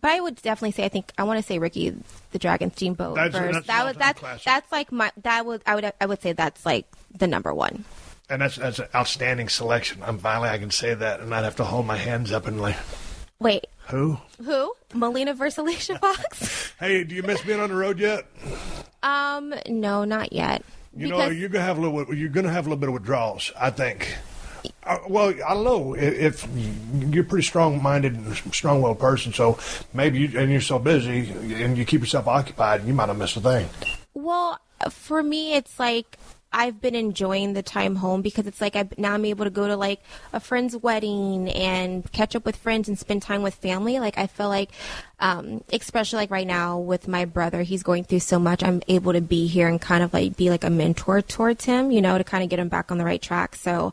S3: But I would definitely say I want to say Ricky the Dragon Steamboat first. That's like my I would say that's like the number one.
S2: And that's an outstanding selection. I can say that and not have to hold my hands up and
S3: wait.
S2: Who?
S3: Melina versus Alicia Fox?
S2: Hey, do you miss being on the road yet?
S3: No, not yet.
S2: You're gonna have a little bit of withdrawals, I think. Well, I don't know if you're a pretty strong-minded and strong-willed person, so maybe you're so busy and you keep yourself occupied, you might have missed a thing.
S3: Well, for me, it's like I've been enjoying the time home because it's like now I'm able to go to like a friend's wedding and catch up with friends and spend time with family. Like I feel like, especially like right now with my brother, he's going through so much. I'm able to be here and kind of like be like a mentor towards him, to kind of get him back on the right track. So,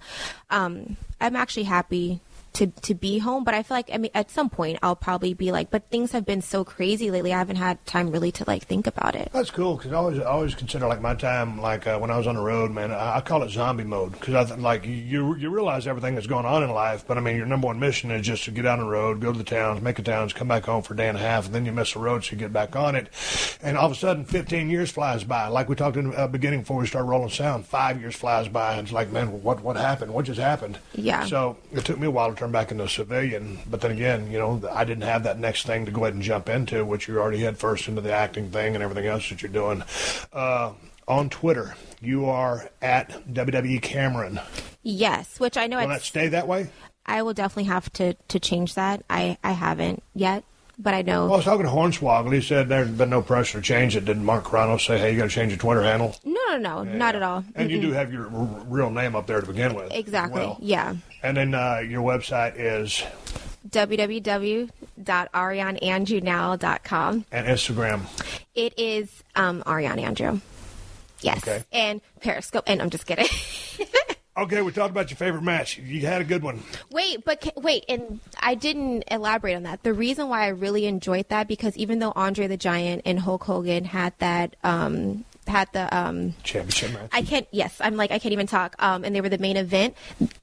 S3: I'm actually happy to be home, but I feel like, at some point I'll probably be like, but things have been so crazy lately, I haven't had time really to like think about it.
S2: That's cool, because I always consider like my time, like when I was on the road, man, I call it zombie mode, because you realize everything that's going on in life, but your number one mission is just to get out on the road, go to the towns, make the towns, come back home for a day and a half, and then you miss the road, so you get back on it, and all of a sudden 15 years flies by, like we talked in the beginning before we started rolling sound. 5 years flies by, and it's like, man, what happened? What just happened?
S3: Yeah.
S2: So it took me a while to turn back into a civilian. But then again, I didn't have that next thing to go ahead and jump into, which you already had first into the acting thing and everything else that you're doing. On Twitter, you are at WWE Cameron.
S3: Yes, which I know.
S2: Will that stay that way?
S3: I will definitely have to change that. I haven't yet, but I know.
S2: Well, I was talking to Hornswoggle. He said there's been no pressure to change it. Did Mark Crono say, hey, you got to change your Twitter handle?
S3: No, not at all.
S2: And you do have your real name up there to begin with.
S3: Exactly,
S2: well.
S3: Yeah.
S2: And then your website is?
S3: www.arianeandrewnow.com.
S2: And Instagram?
S3: It is Ariane Andrew. Yes.
S2: Okay.
S3: And Periscope. And I'm just kidding.
S2: Okay, we talked about your favorite match. You had a good one.
S3: Wait, and I didn't elaborate on that. The reason why I really enjoyed that, because even though Andre the Giant and Hulk Hogan had that,
S2: championship match.
S3: I can't even talk. And they were the main event.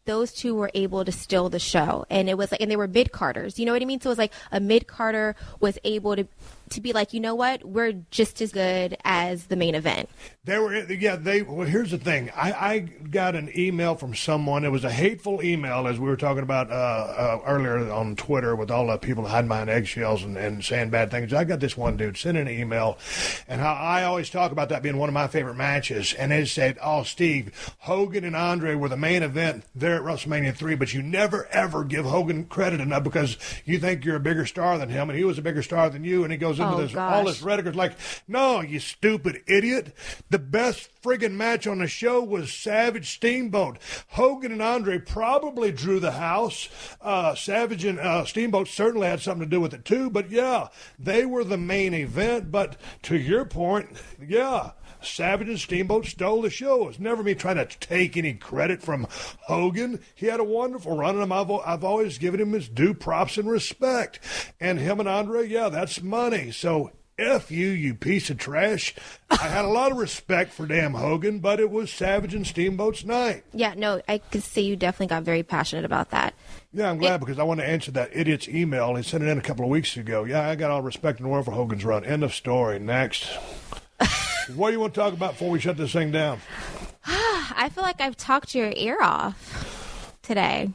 S3: those two were able to steal the show. And it was like, and they were mid-carders, you know what I mean? So it was like a mid-carder was able to be like, you know what, we're just as good as the main event.
S2: Well, here's the thing. I got an email from someone. It was a hateful email, as we were talking about earlier on Twitter, with all the people hiding behind eggshells and saying bad things. I got this one dude send an email, and how I always talk about that being one of my favorite matches. And they said, oh, Steve, Hogan and Andre were the main event there at WrestleMania 3, but you never, ever give Hogan credit enough because you think you're a bigger star than him, and he was a bigger star than you. And he goes into all this rhetoric. It's like, no, you stupid idiot. The best friggin' match on the show was Savage Steamboat. Hogan and Andre probably drew the house. Savage and Steamboat certainly had something to do with it too. But yeah, they were the main event. But to your point, yeah, Savage and Steamboat stole the show. It's never me trying to take any credit from Hogan. He had a wonderful run, and I've always given him his due props and respect. And him and Andre, yeah, that's money. So F you, you piece of trash. I had a lot of respect for damn Hogan, but it was Savage and Steamboat's night.
S3: Yeah, no, I could see you definitely got very passionate about that.
S2: Yeah, I'm glad because I want to answer that idiot's email. He sent it in a couple of weeks ago. Yeah, I got all respect in the world for Hogan's run. End of story. Next. What do you want to talk about before we shut this thing down?
S3: I feel like I've talked your ear off today.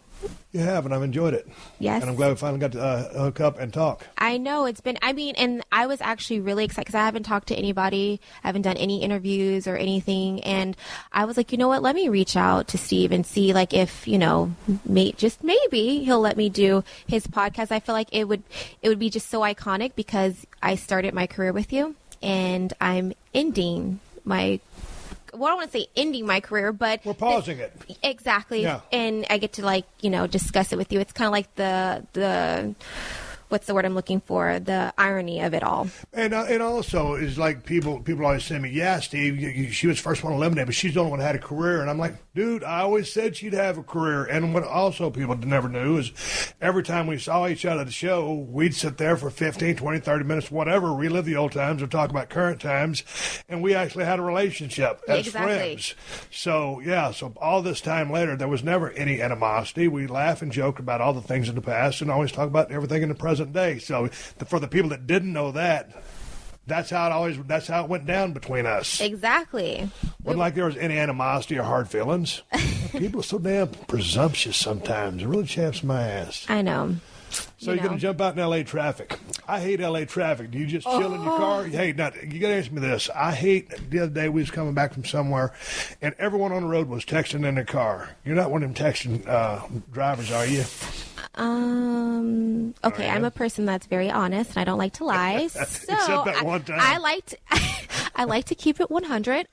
S2: You have, and I've enjoyed it.
S3: Yes.
S2: And I'm glad we finally got to hook up and talk.
S3: I know. And I was actually really excited because I haven't talked to anybody. I haven't done any interviews or anything. And I was like, you know what? Let me reach out to Steve and see, like, if, you know, just maybe he'll let me do his podcast. I feel like it would be just so iconic because I started my career with you and I'm ending my I don't want to say ending my career, but
S2: we're pausing it.
S3: Exactly. Yeah. And I get to, like, you know, discuss it with you. It's kind of like the what's the word I'm looking for? The irony of it all. And
S2: also is like people always say to me, yeah, Steve, she was the first one eliminated, but she's the only one that had a career. And I'm like, dude, I always said she'd have a career. And what also people never knew is every time we saw each other at the show, we'd sit there for 15, 20, 30 minutes, whatever, relive the old times or talk about current times. And we actually had a relationship as friends. So, yeah, so all this time later, there was never any animosity. We laugh and joke about all the things in the past and always talk about everything in the present day. So for the people that didn't know that, that's how it went down between us.
S3: Exactly.
S2: Wasn't like there was any animosity or hard feelings. People are so damn presumptuous sometimes. It really chaps my ass.
S3: I know.
S2: So you're going to jump out in L.A. traffic. I hate L.A. traffic. Do you just chill in your car? Hey, now, you got to answer me this. I hate, the other day we was coming back from somewhere, and everyone on the road was texting in their car. You're not one of them texting drivers, are you?
S3: Okay, I'm a person that's very honest, and I don't like to lie. So
S2: except that one time.
S3: I like to keep it 100.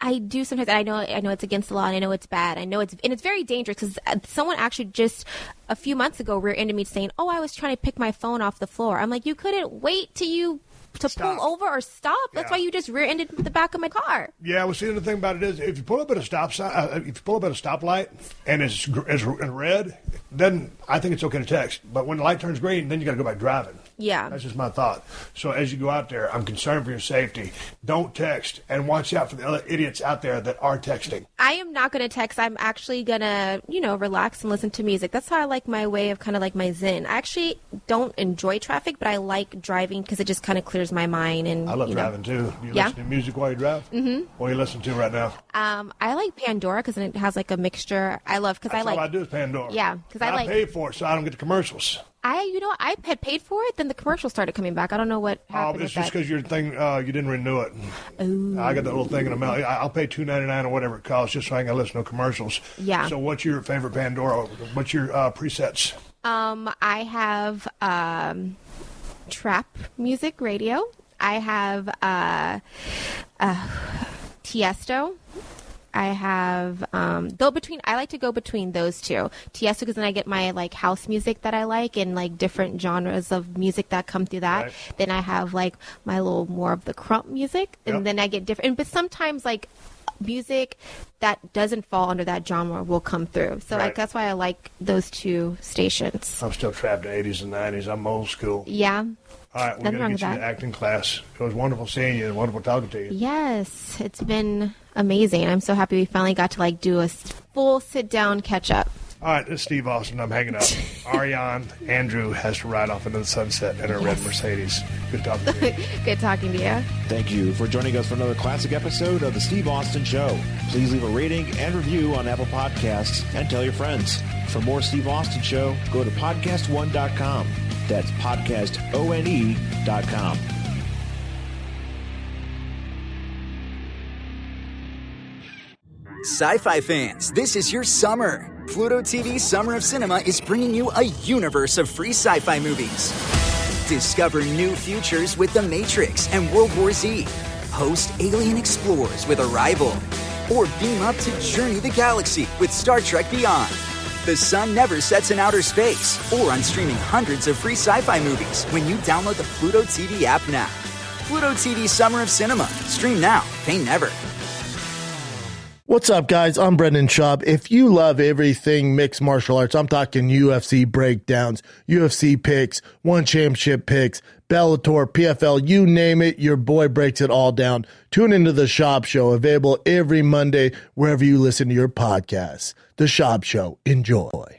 S3: I do sometimes. I know it's against the law, and I know it's bad. I know it's very dangerous because someone actually just a few months ago rear-ended me saying, "Oh, I was trying to pick my phone off the floor." I'm like, you couldn't wait to pull over or stop. That's why you just rear-ended the back of my car. Yeah,
S2: well, see, the thing about it is, if you pull up at a stoplight and it's in red, then I think it's okay to text. But when the light turns green, then you got to go back driving.
S3: Yeah.
S2: That's just my thought. So as you go out there, I'm concerned for your safety. Don't text, and watch out for the other idiots out there that are texting.
S3: I am not going to text. I'm actually going to, relax and listen to music. That's how I like my way of kind of like my zen. I actually don't enjoy traffic, but I like driving because it just kind of clears my mind. And
S2: I love driving too. You listen to music while you drive? Mm-hmm. What are you listening to right now?
S3: I like Pandora because it has like a mixture.
S2: All I do is Pandora.
S3: Yeah, because I
S2: paid for it, so I don't get the commercials.
S3: I had paid for it, then the commercials started coming back. I don't know what happened.
S2: It's just because your thing, you didn't renew it.
S3: Ooh.
S2: I got that little thing in the mail. I'll pay $2.99 or whatever it costs just so I can listen to commercials.
S3: Yeah.
S2: So what's your favorite Pandora? What's your presets?
S3: I have trap music radio. I have Tiesto. I have I like to go between those two. Tiesto, because then I get my like house music that I like and like different genres of music that come through that. Right. Then I have like my little more of the crump music, and then I get different. But sometimes like music that doesn't fall under that genre will come through. So
S2: Right.
S3: that's why I like those two stations.
S2: I'm still trapped in the 80s and 90s. I'm old school.
S3: Yeah.
S2: All right, we're
S3: Nothing
S2: going
S3: wrong
S2: to get
S3: with
S2: you to
S3: that.
S2: acting class. It was wonderful seeing you and wonderful talking to you.
S3: Yes, it's been amazing. I'm so happy we finally got to do a full sit-down catch-up.
S2: All right, this is Steve Austin. I'm hanging up. Ariane Andrew has to ride off into the sunset in her red Mercedes. Good talking to you.
S3: Good talking to you.
S1: Thank you for joining us for another classic episode of The Steve Austin Show. Please leave a rating and review on Apple Podcasts and tell your friends. For more Steve Austin Show, go to PodcastOne.com. That's PodcastOne.com.
S4: Sci-fi fans, this is your summer. Pluto TV's Summer of Cinema is bringing you a universe of free sci-fi movies. Discover new futures with The Matrix and World War Z. Host alien explorers with Arrival. Or beam up to Journey the Galaxy with Star Trek Beyond. The sun never sets in outer space. Or on streaming hundreds of free sci-fi movies when you download the Pluto TV app now. Pluto TV Summer of Cinema. Stream now. Pay never.
S5: What's up, guys? I'm Brendan Schaub. If you love everything mixed martial arts, I'm talking UFC breakdowns, UFC picks, one championship picks, Bellator, PFL, you name it, your boy breaks it all down. Tune into The Schaub Show, available every Monday wherever you listen to your podcasts. The Schaub Show. Enjoy.